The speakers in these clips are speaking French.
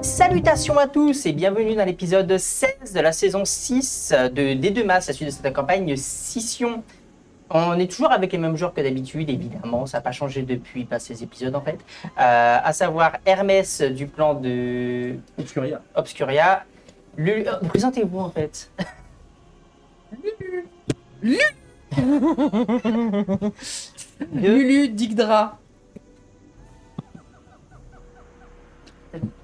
Salutations à tous et bienvenue dans l'épisode 16 de la saison 6 de D2 Mass, la suite de cette campagne Scission. On est toujours avec les mêmes joueurs que d'habitude, évidemment, ça n'a pas changé depuis ces épisodes en fait. À savoir Hermès du plan de Obscuria. Présentez-vous en fait. Lulu Digdra.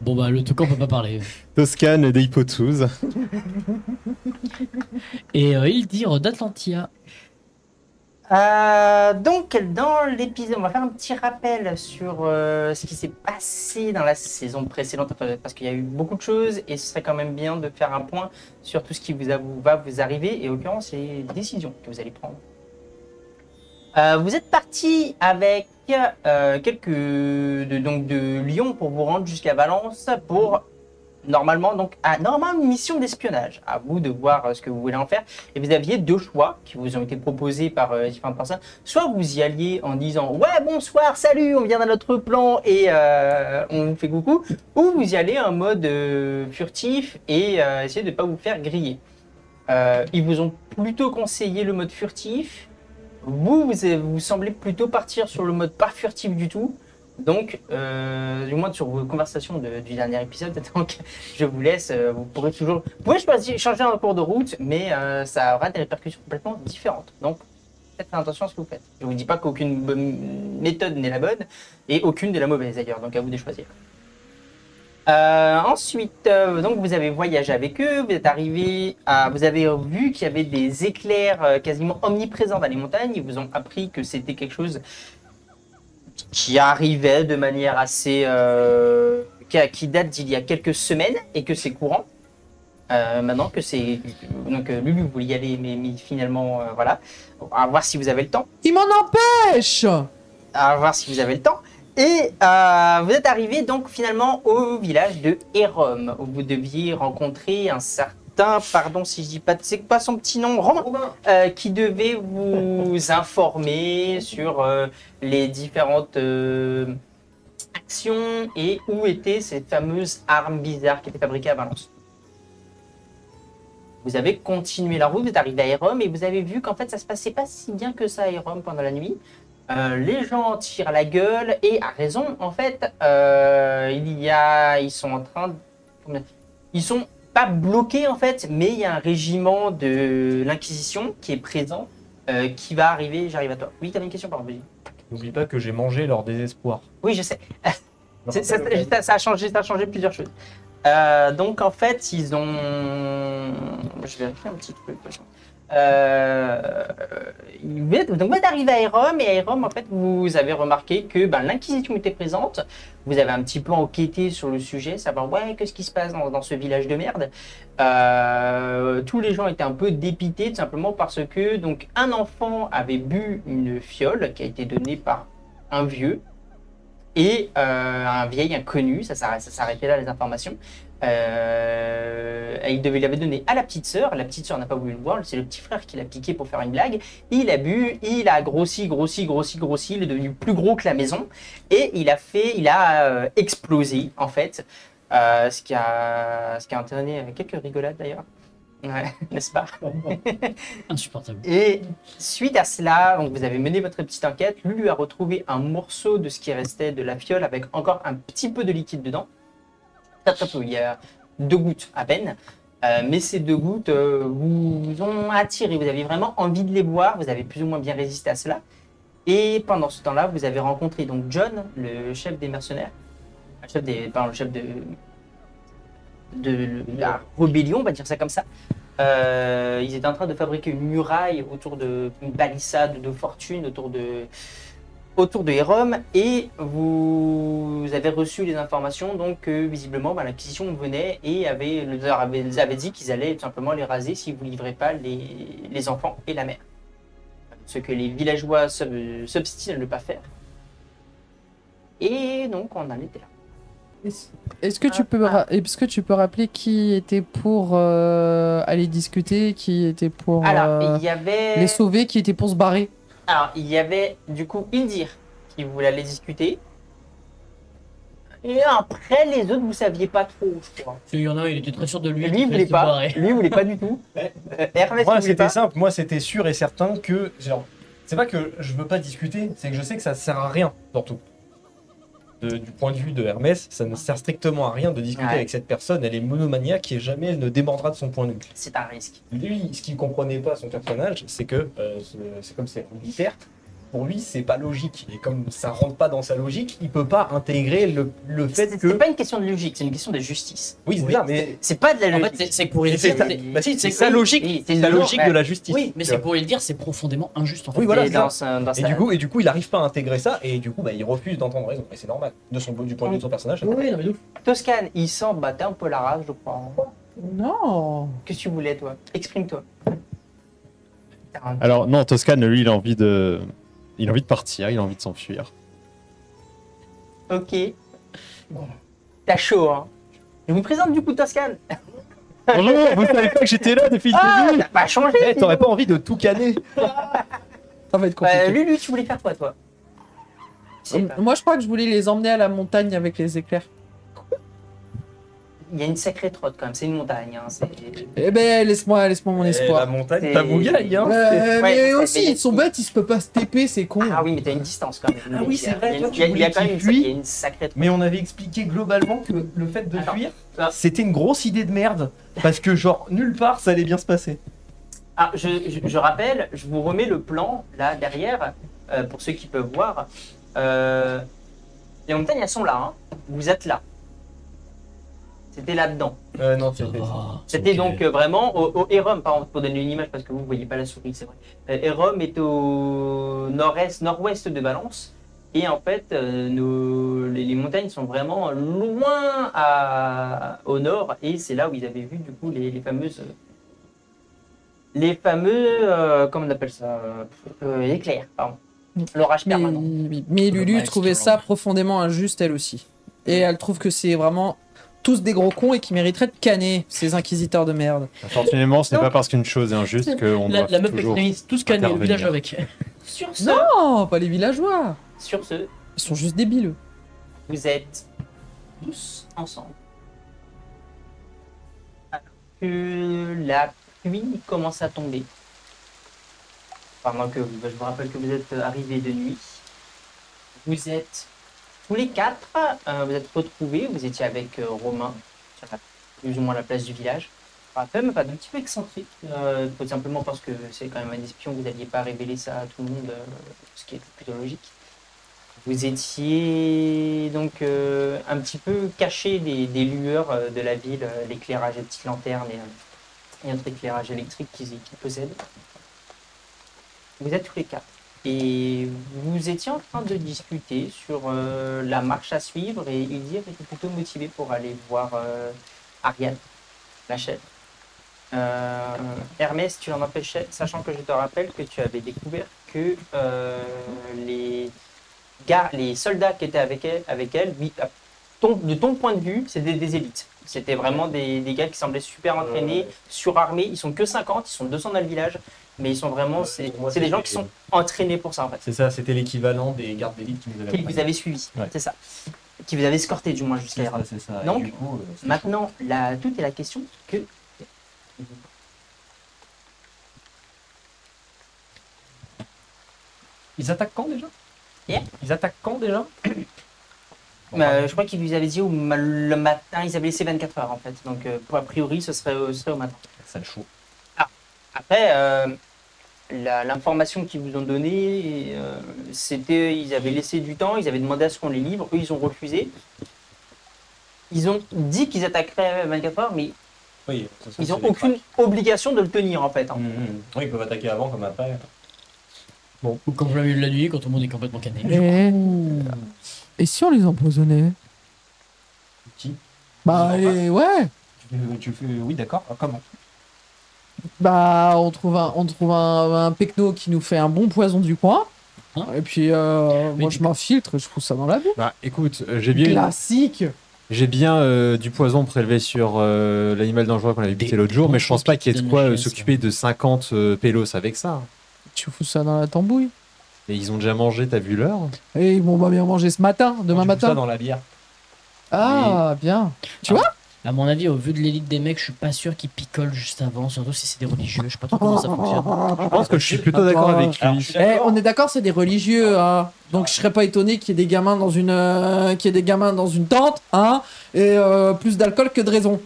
Bon bah le toucan peut pas parler. Toscane d'Hypotouz. Et Ildir d'Atlantia. Donc dans l'épisode, on va faire un petit rappel sur ce qui s'est passé dans la saison précédente, parce qu'il y a eu beaucoup de choses et ce serait quand même bien de faire un point sur tout ce qui va vous arriver et en l'occurrence les décisions que vous allez prendre. Vous êtes parti avec quelques de Lyon pour vous rendre jusqu'à Valence pour normalement une mission d'espionnage. À vous de voir ce que vous voulez en faire. Et vous aviez deux choix qui vous ont été proposés par différentes personnes. Soit vous y alliez en disant ouais bonsoir, salut, on vient dans notre plan et on vous fait coucou, ou vous y allez en mode furtif et essayer de ne pas vous faire griller. Ils vous ont plutôt conseillé le mode furtif. Vous semblez plutôt partir sur le mode pas furtif du tout. Donc, du moins sur vos conversations du dernier épisode, donc je vous laisse, vous pouvez choisir, changer en cours de route, mais ça aura des répercussions complètement différentes. Donc, faites attention à ce que vous faites. Je ne vous dis pas qu'aucune méthode n'est la bonne, et aucune n'est la mauvaise d'ailleurs, donc à vous de choisir. Ensuite, donc vous avez voyagé avec eux, vous êtes arrivé vous avez vu qu'il y avait des éclairs quasiment omniprésents dans les montagnes. Ils vous ont appris que c'était quelque chose qui arrivait de manière assez qui date d'il y a quelques semaines et que c'est courant. Maintenant que c'est donc Lulu voulait y aller, mais finalement voilà, à voir si vous avez le temps. Il m'en empêche. À voir si vous avez le temps. Et vous êtes arrivé donc finalement au village de Hérom, où vous deviez rencontrer un certain, pardon si je dis pas, c'est pas son petit nom, Romain, qui devait vous informer sur les différentes actions et où étaient ces fameuses armes bizarres qui étaient fabriquées à Valence. Vous avez continué la route, vous êtes arrivé à Hérom et vous avez vu qu'en fait ça se passait pas si bien que ça à Hérom pendant la nuit. Les gens tirent la gueule et à raison en fait. Ils sont en train ils sont pas bloqués en fait, mais il y a un régiment de l'Inquisition qui est présent, qui va arriver. J'arrive à toi. Oui, tu avais une question, pardon. N'oublie pas que j'ai mangé leur désespoir. Oui, je sais. Ça a changé plusieurs choses. Donc en fait, ils ont. Je vais vérifier un petit truc. Donc vous êtes arrivé à Hérom et à Hérom en fait vous avez remarqué que l'Inquisition était présente. Vous avez un petit peu enquêté sur le sujet, savoir ouais qu'est-ce qui se passe dans ce village de merde. Tous les gens étaient un peu dépités tout simplement parce que donc un enfant avait bu une fiole qui a été donnée par un vieux et un vieil inconnu. Ça s'arrêtait là les informations. Il l'avait donné à la petite sœur n'a pas voulu le boire, c'est le petit frère qui l'a piqué pour faire une blague. Il a bu, il a grossi, il est devenu plus gros que la maison et il a explosé en fait, ce qui a entraîné quelques rigolades d'ailleurs. Ouais, n'est-ce pas? Insupportable. Et suite à cela, donc vous avez mené votre petite enquête. Lulu a retrouvé un morceau de ce qui restait de la fiole avec encore un petit peu de liquide dedans. Très peu, il y a 2 gouttes à peine, mais ces 2 gouttes vous ont attiré, vous avez vraiment envie de les boire, vous avez plus ou moins bien résisté à cela. Et pendant ce temps-là, vous avez rencontré donc John, le chef des mercenaires, le chef de la rébellion, on va dire ça comme ça. Ils étaient en train de fabriquer une muraille autour d'une balissade de fortune autour de Hérom et vous avez reçu les informations donc que visiblement l'Inquisition venait et leur avait dit qu'ils allaient tout simplement les raser s'ils ne vous livraient pas les enfants et la mère. Ce que les villageois s'obstinent à ne pas faire. Et donc on en était là. Est-ce que tu peux rappeler qui était pour aller discuter, qui était pour Alors, il y avait... les sauver, qui était pour se barrer? Alors, il y avait du coup Ildir qui voulait aller discuter. Et après, les autres, vous saviez pas trop, je crois. Il y en a un, il était très sûr de lui. Lui, il voulait pas. Lui, il voulait pas du tout. Hermès, Moi, il voulait c'était pas. simple. Moi, c'était sûr et certain que. Genre, c'est pas que je veux pas discuter, c'est que je sais que ça sert à rien, surtout. Du point de vue de Hermès, ça ne sert strictement à rien de discuter Ouais. avec cette personne. Elle est monomaniaque et jamais elle ne débordera de son point de vue. C'est un risque. Lui, ce qu'il comprenait pas, son personnage, c'est que c'est comme c'est militaire. Pour lui, c'est pas logique. Et comme ça rentre pas dans sa logique, il peut pas intégrer le fait C'est que. pas une question de logique, c'est une question de justice. Oui, c'est ça, mais. C'est pas de la En logique. fait, c'est que pour lui C'est dire. ça. Bah si, c'est sa oui, logique. oui, C'est c'est la une logique logique, de la justice. Oui, mais tu c'est vois. pour lui le dire, c'est profondément injuste en fait. Oui, voilà, Et c'est ça. dans Et sa- du coup, il arrive pas à intégrer ça, et du coup, bah, il refuse d'entendre raison. Et c'est normal, du point de vue de son personnage. Oui, non, mais de ouf. Toscane, il s'en battait un peu la race, je crois. Non. Qu'est-ce que tu voulais, toi? Exprime-toi. Alors non, Toscane, lui, il a envie de partir, il a envie de s'enfuir. Ok. Bon. T'as chaud, hein? Je vous présente du coup Toscane. Bonjour, vous savez pas que j'étais là depuis Ah, le début? t'as pas changé. Eh, t'aurais pas envie de tout canner? Ça va être compliqué. Lulu, tu voulais faire quoi, toi? Je sais pas. Moi, je crois que je voulais les emmener à la montagne avec les éclairs. Il y a une sacrée trotte quand même, c'est une montagne. Hein. Eh ben, laisse-moi mon La espoir. montagne, C'est- ta bougaille, hein. Mais Ouais, aussi, mais- ils sont bêtes, ils se peuvent pas se TP, c'est con. Ah oui, mais t'as une distance quand même. Ah oui, c'est vrai, toi, tu Il y a voulais quand même qu'il une, fuit. il y a une sacrée trotte. Mais on avait expliqué globalement que le fait de Alors, fuir, ça- c'était une grosse idée de merde. Parce que, genre, nulle part, ça allait bien se passer. Ah, je rappelle, je vous remets le plan là derrière, pour ceux qui peuvent voir. Les montagnes, elles sont là. Hein. Vous êtes là. C'était là-dedans. Non, Ça c'était ça. va. C'était Ok. donc vraiment au Hérum, par exemple, pour donner une image, parce que vous ne voyez pas la souris, c'est vrai. Hérum est au nord-est, nord-ouest de Valence. Et en fait, les montagnes sont vraiment loin au nord. Et c'est là où ils avaient vu, du coup, les fameuses. Les fameux. Comment on appelle ça éclairs, pardon. L'orage Mais, permanent. mais Lulu Ouais, trouvait c'est ça violent. profondément injuste, elle aussi. Et elle trouve que c'est vraiment tous des gros cons et qui mériteraient de canner, ces inquisiteurs de merde. Fortunément, ce n'est pas parce qu'une chose est injuste qu'on La doit meuf toujours... extrémiste, tout scanner, le intervenir. village avec. Sur ce, Non, pas les villageois. sur ce, Ils sont juste débiles. vous êtes tous ensemble. Alors que la pluie commence à tomber. Pendant que je vous rappelle que vous êtes arrivés de nuit. Vous êtes tous les quatre, vous êtes retrouvés. Vous étiez avec Romain, sur plus ou moins la place du village. Enfin, quand même pas un petit peu excentrique, tout simplement parce que c'est quand même un espion, vous n'aviez pas révélé ça à tout le monde, ce qui est plutôt logique. Vous étiez donc un petit peu caché des lueurs de la ville, l'éclairage des petites lanternes et notre éclairage électrique qui possède. Vous êtes tous les quatre. Et vous étiez en train de discuter sur la marche à suivre et Ildir était plutôt motivé pour aller voir Ariane, la chef. Hermès, tu l'en empêchais, sachant que je te rappelle que tu avais découvert que les soldats qui étaient avec elle de ton point de vue, c'était des élites. C'était vraiment des gars qui semblaient super entraînés, surarmés. Ils sont que 50, ils sont 200 dans le village, mais ils sont vraiment, c'est Moi, des gens c'était- qui sont entraînés pour ça en fait. C'est ça, c'était l'équivalent des gardes d'élite qui nous avaient Qui vous avez suivi, Ouais. c'est ça. Qui vous avez escorté du moins jusqu'à Héron. C'est ça. Donc, Et du coup, c'est Maintenant, tout est la question que. Ils attaquent quand déjà Yeah. Ils attaquent quand déjà Je crois qu'ils vous avaient dit le matin, ils avaient laissé 24 heures en fait. Donc, a priori, ce serait au matin. Ça le chaud. Après, l'information qu'ils vous ont donnée, c'était ils avaient laissé du temps, ils avaient demandé à ce qu'on les livre, eux ils ont refusé. Ils ont dit qu'ils attaqueraient 24 heures, mais Oui, ils n'ont aucune obligation de le tenir en fait. Hein. Oui, ils peuvent attaquer avant comme après. Ou comme je l'avais vu la nuit, quand tout le monde est complètement canné. Et si on les empoisonnait? Qui Bah, ouais. Tu fais. Oui, d'accord. Comment Bah, on trouve un pecno qui nous fait un bon poison du coin. Hein? Et puis, moi, je m'infiltre, je fous ça dans la boue. Bah écoute, j'ai bien Classique. du poison prélevé sur l'animal dangereux qu'on avait buté l'autre jour, mais je pense pas qu'il y ait de quoi s'occuper de 50 pélos avec ça. Tu fous ça dans la tambouille. Et ils ont déjà mangé, t'as vu l'heure? Et ils vont pas bien manger ce matin, demain Tu fous ça matin. dans la bière. Ah, bien. Tu vois? À mon avis, au vu de l'élite des mecs, je suis pas sûr qu'ils picolent juste avant, surtout si c'est des religieux. Je sais pas trop comment ça fonctionne. Je pense que je suis plutôt d'accord Attends, avec Alors, lui. je suis d'accord. On est d'accord, c'est des religieux, hein. Donc je serais pas étonné qu'il y ait des gamins dans une, tente, hein, et plus d'alcool que de raison.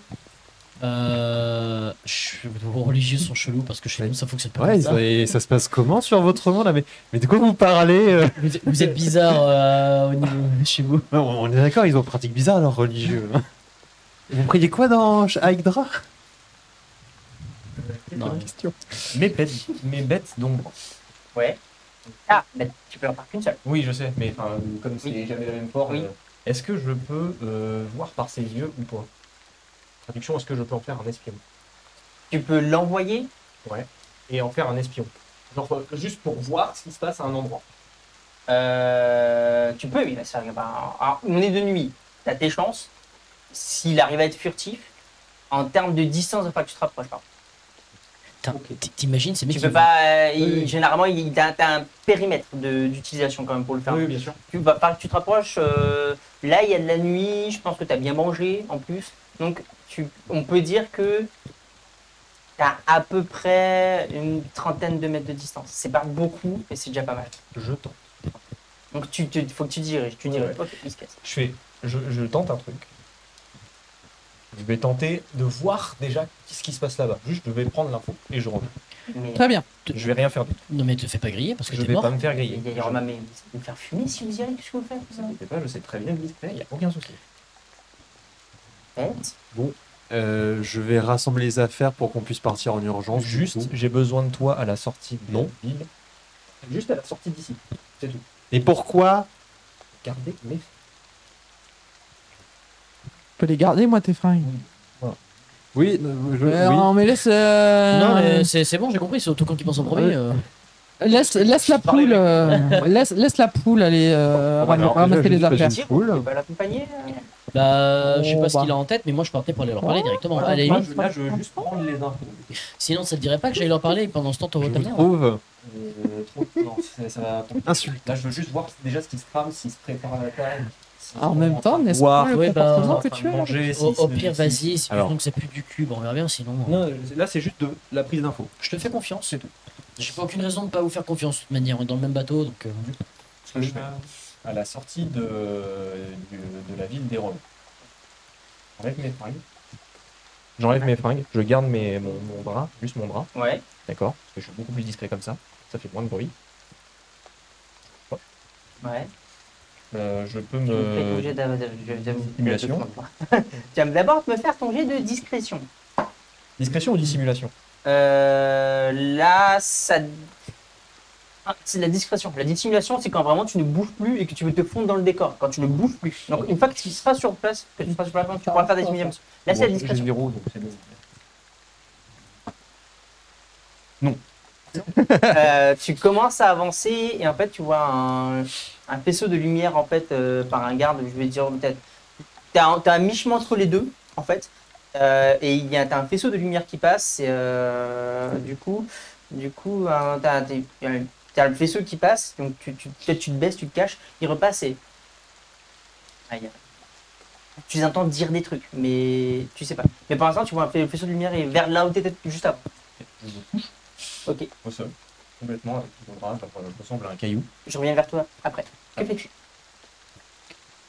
Vos religieux sont chelous parce que chez nous ça fonctionne pas Ouais, comme ça. et ça se passe comment sur votre monde là mais de quoi vous parlez Vous êtes bizarre au niveau chez vous. Ouais, on est d'accord, ils ont pratique bizarre leur religieux. Hein. Vous priez quoi dans Hydra? Non, Mes bêtes d'ombre. Ouais. Ah, bah, tu peux en faire qu'une seule. Oui, je sais, mais enfin, comme c'est Oui. jamais la même forme, Oui. est-ce que je peux voir par ses yeux ou pas? Traduction, est-ce que je peux en faire un espion? Tu peux l'envoyer. Ouais. Et en faire un espion. Genre, juste pour voir ce qui se passe à un endroit. Tu peux, oui. Ça, alors, on est de nuit. T'as tes chances. S'il arrive à être furtif, en termes de distance, il va falloir que tu te rapproches pas. T'imagines ces mecs Tu qui peux pas. Oui. Généralement, t'as un périmètre d'utilisation quand même pour le faire. Oui, bien sûr. Tu vas falloir que tu te rapproches. Là, il y a de la nuit. Je pense que tu as bien mangé en plus. Donc, on peut dire que tu as à peu près une trentaine de mètres de distance. C'est pas beaucoup, mais c'est déjà pas mal. Je tente. Donc, faut que tu diriges. Tu Ouais, diriges. ouais. Ok, il se casse. Je tente un truc. Je vais tenter de voir déjà ce qui se passe là-bas. Juste, je vais prendre l'info et je reviens. Mais Très bien. Je vais rien faire du tout. Non mais te fais pas griller parce que Je t'es vais mort. pas me faire griller. il y aura mais vous faire fumer si vous y allez. Qu'est-ce que vous faites Ne vous inquiétez pas, je sais très bien le discret, il n'y a aucun souci. Faites. Je vais rassembler les affaires pour qu'on puisse partir en urgence. du Juste, coup. j'ai besoin de toi à la sortie de Non. la ville. Juste à la sortie d'ici. C'est tout. Et pourquoi? Gardez mes... Je peux les garder, moi, tes fringues. Oui, Oui. oui. Non, mais laisse. Non mais c'est bon, j'ai compris, c'est surtout quand ils pensent en premier. Laisse la poule. Laisse la poule aller ramasser les affaires. Tu Cool. peux l'accompagner. Bah, je sais pas ce bah. qu'il a en tête, mais moi je partais pour aller leur parler directement. Voilà, À la moi, limite. là, je veux juste prendre les infos. Sinon, ça te dirait pas que j'aille leur parler et pendant ce temps, t'auras Je ta vous merde. trouve Non, ça va... insultant. Là, je veux juste voir déjà ce qui se trame, s'il se prépare à la table. En même temps, n'est-ce Ouah. pas le Ouais, bah, comportement en que train tu de as? manger, Au pire, vas-y, si Alors. donc c'est plus du cul, on verra bien, sinon. Non, là, c'est juste de la prise d'infos. Je te fais confiance, c'est tout. J'ai pas aucune raison de pas vous faire confiance de toute manière, on est dans le même bateau donc. Ce que je fais à la sortie de la ville des Roms. J'enlève mes fringues. J'enlève mes fringues, je garde mon bras, juste mon bras, Ouais. d'accord? Parce que je suis beaucoup plus discret comme ça fait moins de bruit. Ouais. Je peux Tu me fais ton me... jet Dissimulation. Tu vas d'abord me faire ton jet de discrétion. Discrétion ou dissimulation? Là, ça. Ah, c'est la discrétion. La dissimulation, c'est quand vraiment tu ne bouges plus et que tu veux te fondre dans le décor. Quand tu ne bouges plus. Donc, une fois que tu seras sur place, tu pourras faire des simulations. Là, c'est la J'ai discrétion. 0, donc c'est bon. Tu commences à avancer et en fait, tu vois un faisceau de lumière en fait par un garde. Je vais dire peut-être. T'as un mi-chemin entre les deux en fait. Et t'as un faisceau de lumière qui passe. Et, du coup, t'as le faisceau qui passe. Donc peut-être tu te baisses, tu te caches. Il repasse et tu les entends dire des trucs, mais tu sais pas. Mais pour l'instant, tu vois un faisceau de lumière et vers là où t'étais juste avant. Je me couche Ok, au sol, complètement, avec mon bras, ça ressemble à un caillou. je reviens vers toi après. Que fais-tu?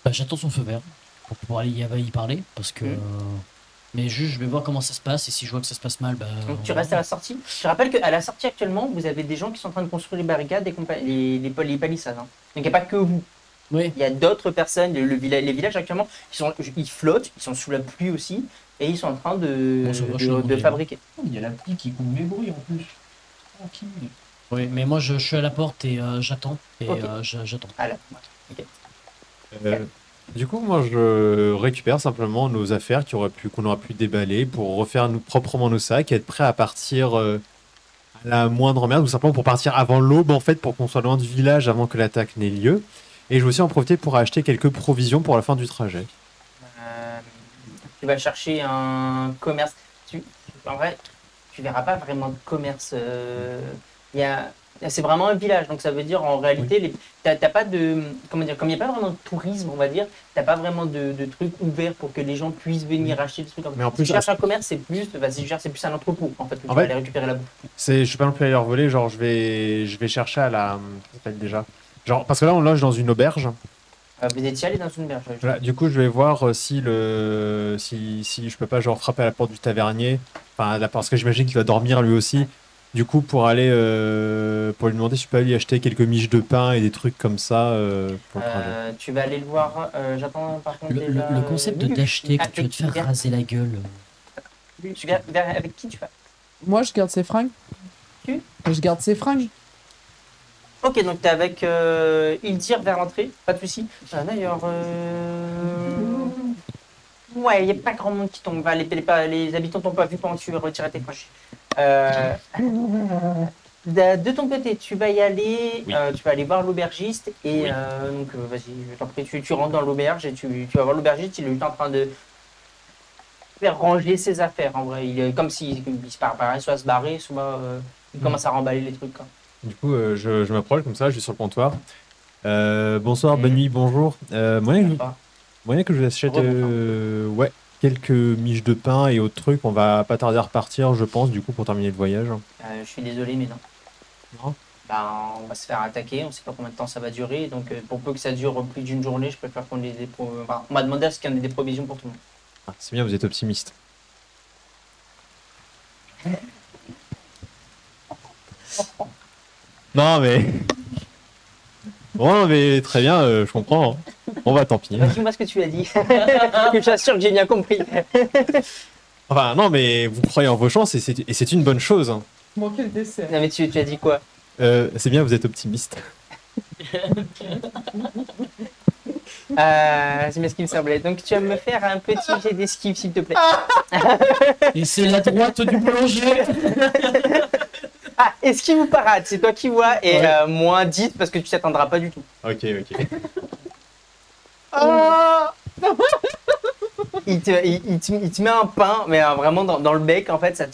Bah, j'attends son feu vert pour pouvoir aller y parler parce que. Mais juste, je vais voir comment ça se passe et si je vois que ça se passe mal, bah. Donc tu restes à la sortie. Je rappelle qu'à la sortie actuellement, vous avez des gens qui sont en train de construire les barricades, les palissades. Hein. Donc il n'y a pas que vous. Oui. Il y a d'autres personnes, les villages actuellement, ils flottent, ils sont sous la pluie aussi, et ils sont en train Bon, ça va, je suis dans mon de délire. fabriquer. Il y a la pluie qui coupe mes bruits en plus. Tranquille. Oui, mais moi je suis à la porte et j'attends. Et Ok. j'attends. Ah là, Du coup, moi, je récupère simplement nos affaires qu'on aurait pu déballer pour refaire proprement nos sacs et être prêt à partir à la moindre merde, ou simplement pour partir avant l'aube, en fait, pour qu'on soit loin du village avant que l'attaque n'ait lieu. Et je vais aussi en profiter pour acheter quelques provisions pour la fin du trajet. tu vas chercher un commerce. En vrai, tu verras pas vraiment de commerce. Il y a C'est vraiment un village, donc ça veut dire en réalité, t'as pas de. Comment dire, comme il n'y a pas vraiment de tourisme, on va dire, t'as pas vraiment de trucs ouverts pour que les gens puissent venir acheter des trucs comme ça. Mais en plus, si tu cherches un commerce, c'est plus. C'est plus un entrepôt, en fait, où tu vas aller récupérer la bouffe. Je suis pas non plus allé leur voler, genre je vais chercher à la. Comment ça s'appelle déjà? Genre, parce que là on loge dans une auberge. Vous étiez allé dans une berge. Voilà, du coup, je vais voir si je peux pas genre frapper à la porte du tavernier. Enfin, parce que j'imagine qu'il va dormir lui aussi. Du coup, pour aller pour lui demander si je peux aller lui acheter quelques miches de pain et des trucs comme ça pour le trajet. Tu vas aller le voir. J'attends par contre déjà. Le concept d'acheter quand tu veux te faire raser la gueule. Avec qui tu vas? Moi, je garde ses fringues. Tu Je garde ses fringues. Ok, donc t'es avec Ildir vers l'entrée, pas de soucis. D'ailleurs, ouais, il n'y a pas grand monde qui tombe. Les habitants t'ont pas vu pendant que tu retirais tes poches. De ton côté, tu vas y aller, Oui. tu vas aller voir l'aubergiste et Oui. donc vas-y, je t'en prie, tu rentres dans l'auberge et tu vas voir l'aubergiste, il est juste en train de faire ranger ses affaires en vrai. Il est comme s'il se préparait soit à se barrer, soit il commence à remballer les trucs, quoi. Du coup, je m'approche comme ça, je suis sur le comptoir. Bonsoir, bonne nuit, bonjour. Moyen que je vous achète ouais, quelques miches de pain et autres trucs. On va pas tarder à repartir, je pense, du coup, pour terminer le voyage. Je suis désolé, mais non. Non. Ben, on va se faire attaquer, on sait pas combien de temps ça va durer, donc pour peu que ça dure plus d'une journée, je préfère qu'on ait des enfin, on m'a demandé à ce qu'il y en ait des provisions pour tout le monde. Ah, c'est bien, vous êtes optimiste. Non, mais... Bon, mais très bien, je comprends. Hein. Bon, bah, tant pis. Dis-moi ce que tu as dit. Je suis sûr que j'ai bien compris. Enfin, non, mais vous croyez en vos chances et c'est une bonne chose. Hein. Manquait le dessert. Non, mais tu as dit quoi? C'est bien, vous êtes optimiste. C'est bien ce qui me semblait. Donc tu vas me faire un petit jet d'esquive, s'il te plaît. Et c'est la droite du boulanger. Ah, esquive ou parade, c'est toi qui vois, et Ouais. moins 10 parce que tu t'attendras pas du tout. Ok, ok. Il te met un pain, mais vraiment dans le bec, en fait, ça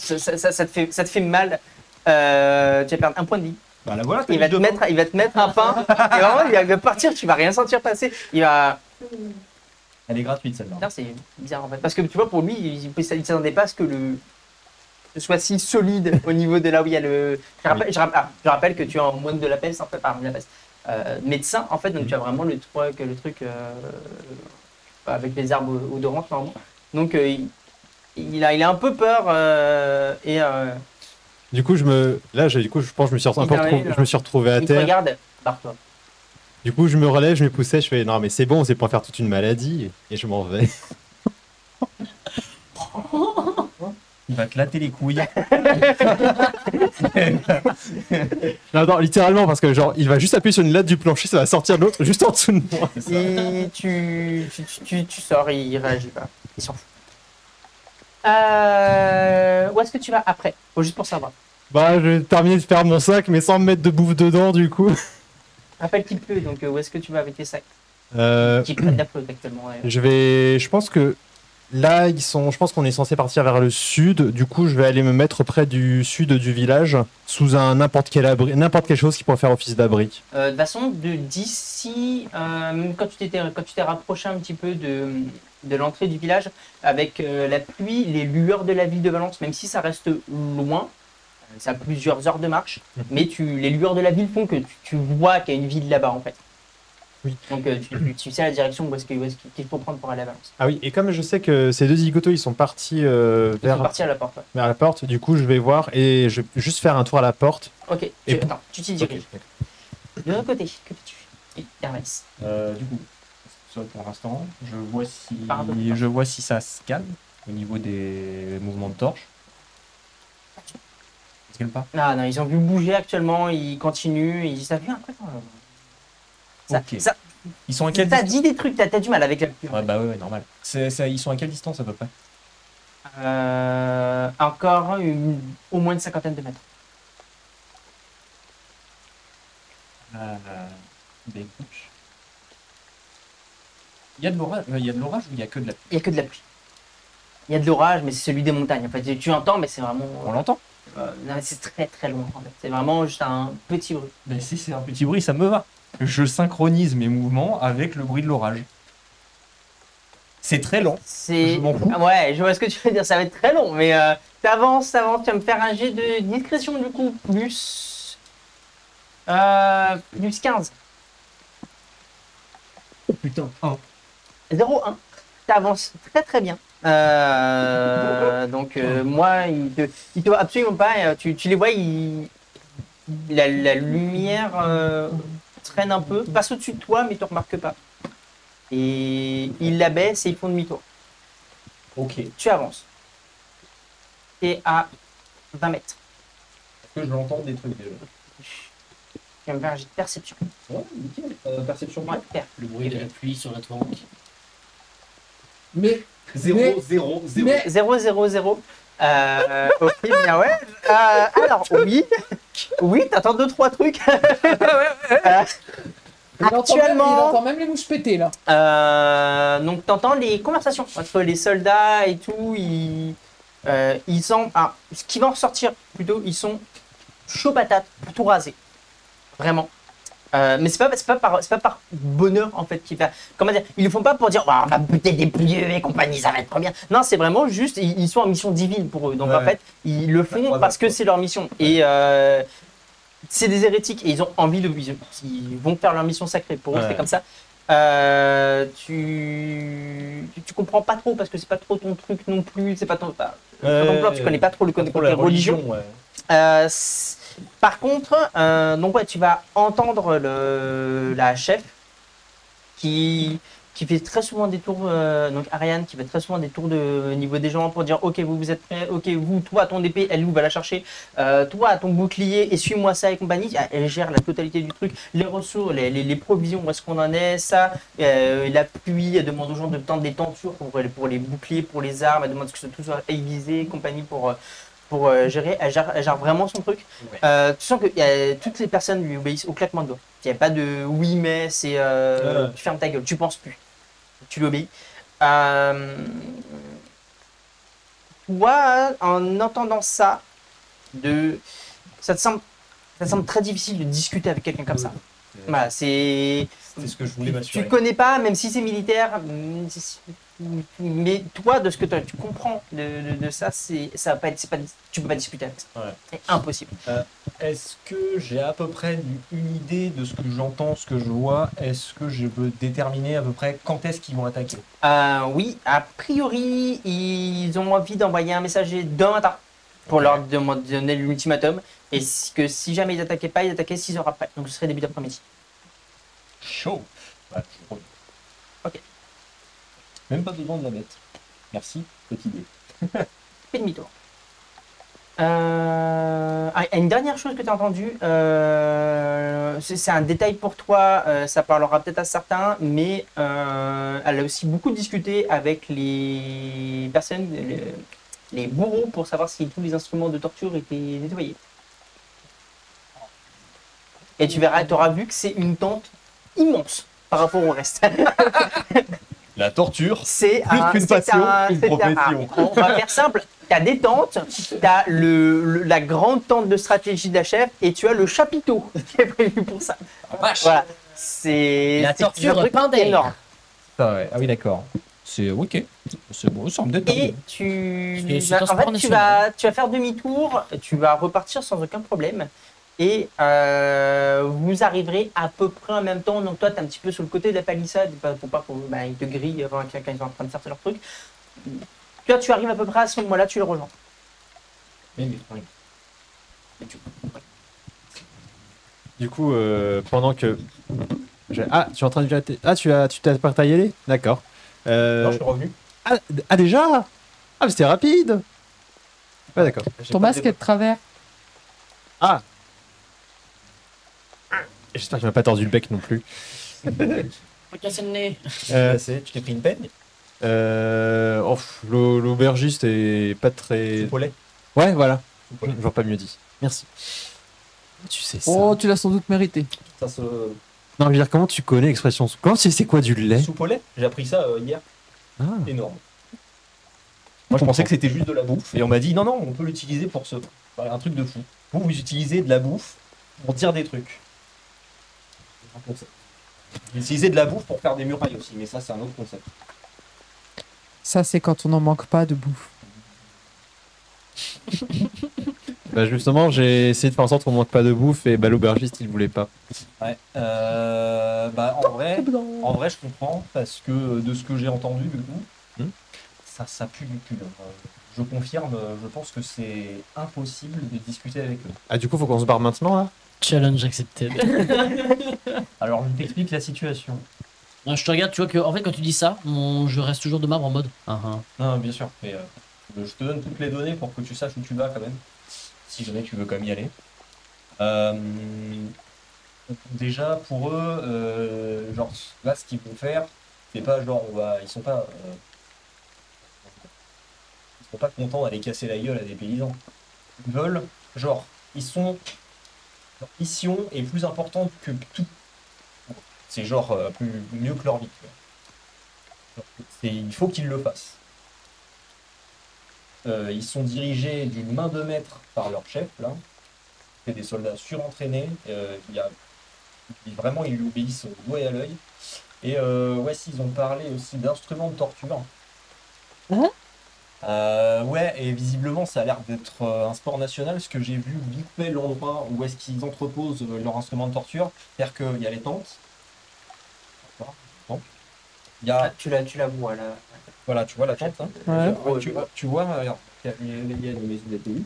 te fait mal. Tu vas perdre un point de vie. Bah la voilà, Il va te mettre un pain, et vraiment, il va partir, tu vas rien sentir passer. Il va. Elle est gratuite celle-là. Putain, c'est bizarre en fait. Parce que tu vois, pour lui, il s'attendait pas à ce que ce soit si solide au niveau de là où il y a le. Je rappelle que tu es en moine de la peste, en fait, pardon, la peste. Médecin, en fait, donc tu as vraiment le truc avec les arbres odorantes, normalement. Donc il a un peu peur et Du coup, je pense que je me suis je me suis retrouvé à il te terre. regarde, barre-toi. Du coup, je me relève, je me poussais, je fais non, mais c'est bon, c'est pour faire toute une maladie, et je m'en vais. Il va te latter les couilles. Non, littéralement, parce que genre, il va juste appuyer sur une latte du plancher, ça va sortir de l'autre juste en dessous de moi. Et tu sors, il réagit pas. Il s'en fout. Où est-ce que tu vas après? Juste pour savoir. Bah, je vais terminer de faire mon sac, mais sans me mettre de bouffe dedans, du coup. Rappelle qu'il pleut, donc où est-ce que tu vas avec tes sacs? Qui prennent la flotte actuellement. Je pense que là, je pense qu'on est censé partir vers le sud. Du coup, je vais aller me mettre près du sud du village, sous un n'importe quel abri, n'importe quelle chose qui pourrait faire office d'abri. De toute façon, d'ici, même quand tu t'es rapproché un petit peu de l'entrée du village, avec la pluie, les lueurs de la ville de Valence, même si ça reste loin, ça a plusieurs heures de marche, mais les lueurs de la ville font que tu vois qu'il y a une ville là-bas en fait. Oui. Donc tu sais la direction où est-ce qu'il faut prendre pour aller à Valence. Ah oui, et comme je sais que ces deux zigotos, ils sont partis Il faut vers partir à la porte. Ouais. la porte, du coup, je vais voir et je vais juste faire un tour à la porte. Ok, Et attends, tu t'y diriges. De l'autre côté, que fais-tu? Hermès. Du coup, ça pour l'instant, Pardon. je vois si ça se calme au niveau des mouvements de torche. Ça se calme pas. Ah non, ils ont vu bouger actuellement, ils continuent, ils disent ça vient après. Ok. Ils sont à quelle T'as distance? dit des trucs, t'as du mal avec la pluie. Ouais, bah ouais, normal. Ils sont à quelle distance à peu près? Encore au moins une cinquantaine de mètres. Bah écoute. Il y a de l'orage ou il y a que de la pluie? Il n'y a que de la pluie. Il y a de l'orage, mais c'est celui des montagnes. En fait, tu entends, mais c'est vraiment. On l'entend? Non, mais c'est très très loin en fait. C'est vraiment juste un petit bruit. Ben, si c'est un petit bruit, ça me va. Je synchronise mes mouvements avec le bruit de l'orage. C'est très lent. C'est. Je m'en fous. Ouais, je vois ce que tu veux dire. Ça va être très long, mais t'avances. Tu vas me faire un jet de discrétion du coup. Plus 15. Oh putain. 0-1. T'avances très très bien. Donc moi, il te voit absolument pas. Tu les vois, la lumière traîne un peu, passe au-dessus de toi, mais tu ne remarques pas. Et ils la baissent et ils font demi-tour. Ok. Est-ce Tu avances. Et à 20 mètres. que j'entends des trucs déjà? Tu vas me faire un jet de perception. Ouais, nickel. Perception Ouais, per. Le bruit de la pluie sur la toile. Mais 0, Mais- 0, 0. mais- 0, 0, 0. Ok, bien ouais. Alors, oui. Oui, t'attends 2-3 trucs. Actuellement- il entend même les mouches péter là. Donc, t'entends les conversations entre les soldats et tout. Ils sont. Ah, ce qui va en ressortir plutôt, ils sont chauds patates pour tout raser. Vraiment. Mais c'est pas par bonheur en fait qu'ils font. Comment dire, ils le font pas pour dire oh, on va buter des plieux et compagnie, ça va être trop bien. Non, c'est vraiment juste ils sont en mission divine pour eux. Donc Ouais. en fait, ils le font Ouais, parce que ouais. c'est leur mission. Et c'est des hérétiques et ils ont envie de. Ils vont faire leur mission sacrée. Pour eux, Ouais. c'est comme ça. Tu comprends pas trop parce que c'est pas trop ton truc non plus. C'est pas ton. Tu connais pas trop le côté religion. Ouais. Par contre, donc ouais, tu vas entendre la chef qui fait très souvent des tours, donc Ariane qui fait très souvent des tours au niveau des gens pour dire ok vous êtes prêts, ok vous, toi ton épée, elle va la chercher, toi ton bouclier et suis-moi ça et compagnie. Elle gère la totalité du truc, les ressources, les provisions, où est-ce qu'on en est, ça, la pluie, elle demande aux gens de tendre des tentures pour les boucliers, pour les armes, elle demande que tout soit aiguisé, compagnie pour gérer, elle gère vraiment son truc. Ouais. Tu sens que toutes les personnes lui obéissent au claquement de doigts. Il n'y a pas de oui mais, c'est tu fermes ta gueule, tu penses plus. Tu lui obéis. Toi, en entendant ça, ça te semble très difficile de discuter avec quelqu'un comme ça. Voilà, c'est ce que je voulais tu m'assurer. connais pas, même si c'est militaire, mais toi, de ce que tu comprends de ça, ça va pas être, tu peux pas discuter avec ça. Ouais. C'est impossible. Est-ce que j'ai à peu près une idée de ce que j'entends, ce que je vois? Est-ce que je peux déterminer à peu près quand est-ce qu'ils vont attaquer? Oui, a priori, ils ont envie d'envoyer un messager demain matin pour leur donner l'ultimatum et que si jamais ils attaquaient pas, ils attaquaient 6 heures après. Donc ce serait début d'après-midi. Chaud. Ouais, je reviens. Ok. Même pas besoin de la mettre. Merci, petite idée. Fais demi-tour. Une dernière chose que tu as entendue, c'est un détail pour toi, ça parlera peut-être à certains, mais elle a aussi beaucoup discuté avec les personnes, les bourreaux, pour savoir si tous les instruments de torture étaient nettoyés. Et tu auras vu que c'est une tente immense par rapport au reste. La torture. C'est Plus qu'une passion, une c'est profession. on va faire simple. Tu as des tentes, tu as la grande tente de stratégie d'achève et tu as le chapiteau qui est prévu pour ça. Vache. Voilà. C'est La c'est torture un truc pain d'air. énorme. Ah, ouais. Ah oui, d'accord. C'est ok. C'est bon, ça me détend. Et C'est un en sport fait, tu national. vas faire demi-tour, tu vas repartir sans aucun problème. Et vous arriverez à peu près en même temps. Donc toi, tu es un petit peu sur le côté de la palissade, pour pas qu'ils te grillent avant quand ils sont en train de faire leur truc. Toi, tu arrives à peu près à ce moment-là, tu le rejoins. Du coup, pendant que. Ah, tu es en train de. Ah, tu t'es pas à y aller? D'accord. Non, je suis revenu. Ah, déjà? Ah, mais c'était rapide! Ouais, d'accord. Ton masque est de travers. Ah! J'espère qu'il m'a pas tordu le bec non plus. Faut casser le nez. Tu t'es pris une peine? L'aubergiste est pas très. Paulet. Ouais, voilà. Paulet. J'aurais pas mieux dit. Merci. Tu sais ça. Oh, tu l'as sans doute mérité. Ça se. Non, je veux dire, comment tu connais l'expression? Comment tu sais c'est quoi du lait? Soupe au lait. J'ai appris ça hier. Ah. Énorme. Moi, je pensais que c'était juste de la bouffe. Et on m'a dit non, non, on peut l'utiliser pour ce. un truc de fou. Vous utilisez de la bouffe pour dire des trucs. C'est un concept. Vous utilisez de la bouffe pour faire des murailles aussi, mais ça c'est un autre concept. Ça, c'est quand on n'en manque pas de bouffe. Bah justement, j'ai essayé de faire en sorte qu'on manque pas de bouffe et bah, l'aubergiste il voulait pas. Ouais. Bah en vrai je comprends parce que de ce que j'ai entendu du coup, ça pue du cul. Je confirme, je pense que c'est impossible de discuter avec eux. Ah du coup faut qu'on se barre maintenant là? Challenge accepted. Alors je t'explique la situation. Non, je te regarde, tu vois que en fait quand tu dis ça, je reste toujours de marbre en mode. Non, bien sûr, mais je te donne toutes les données pour que tu saches où tu vas quand même, si jamais tu veux quand même y aller. Déjà pour eux, genre là ce qu'ils vont faire, c'est pas genre ils sont pas contents d'aller casser la gueule à des paysans. Ils veulent genre leur mission est plus importante que tout. C'est genre mieux que leur vie. Il faut qu'ils le fassent. Ils sont dirigés d'une main de maître par leur chef, là. C'est des soldats surentraînés. Vraiment, ils lui obéissent au doigt et à l'œil. Et ouais, s'ils ont parlé aussi d'instruments de torture. Ouais, et visiblement, ça a l'air d'être un sport national, parce que j'ai vu vite fait l'endroit où est-ce qu'ils entreposent leurs instruments de torture. C'est-à-dire qu'il y a les tentes. Il y a... Tu la vois là. Voilà, tu vois la tente. Hein. Ouais. Tu vois, regarde, il y a une maison d'ATU.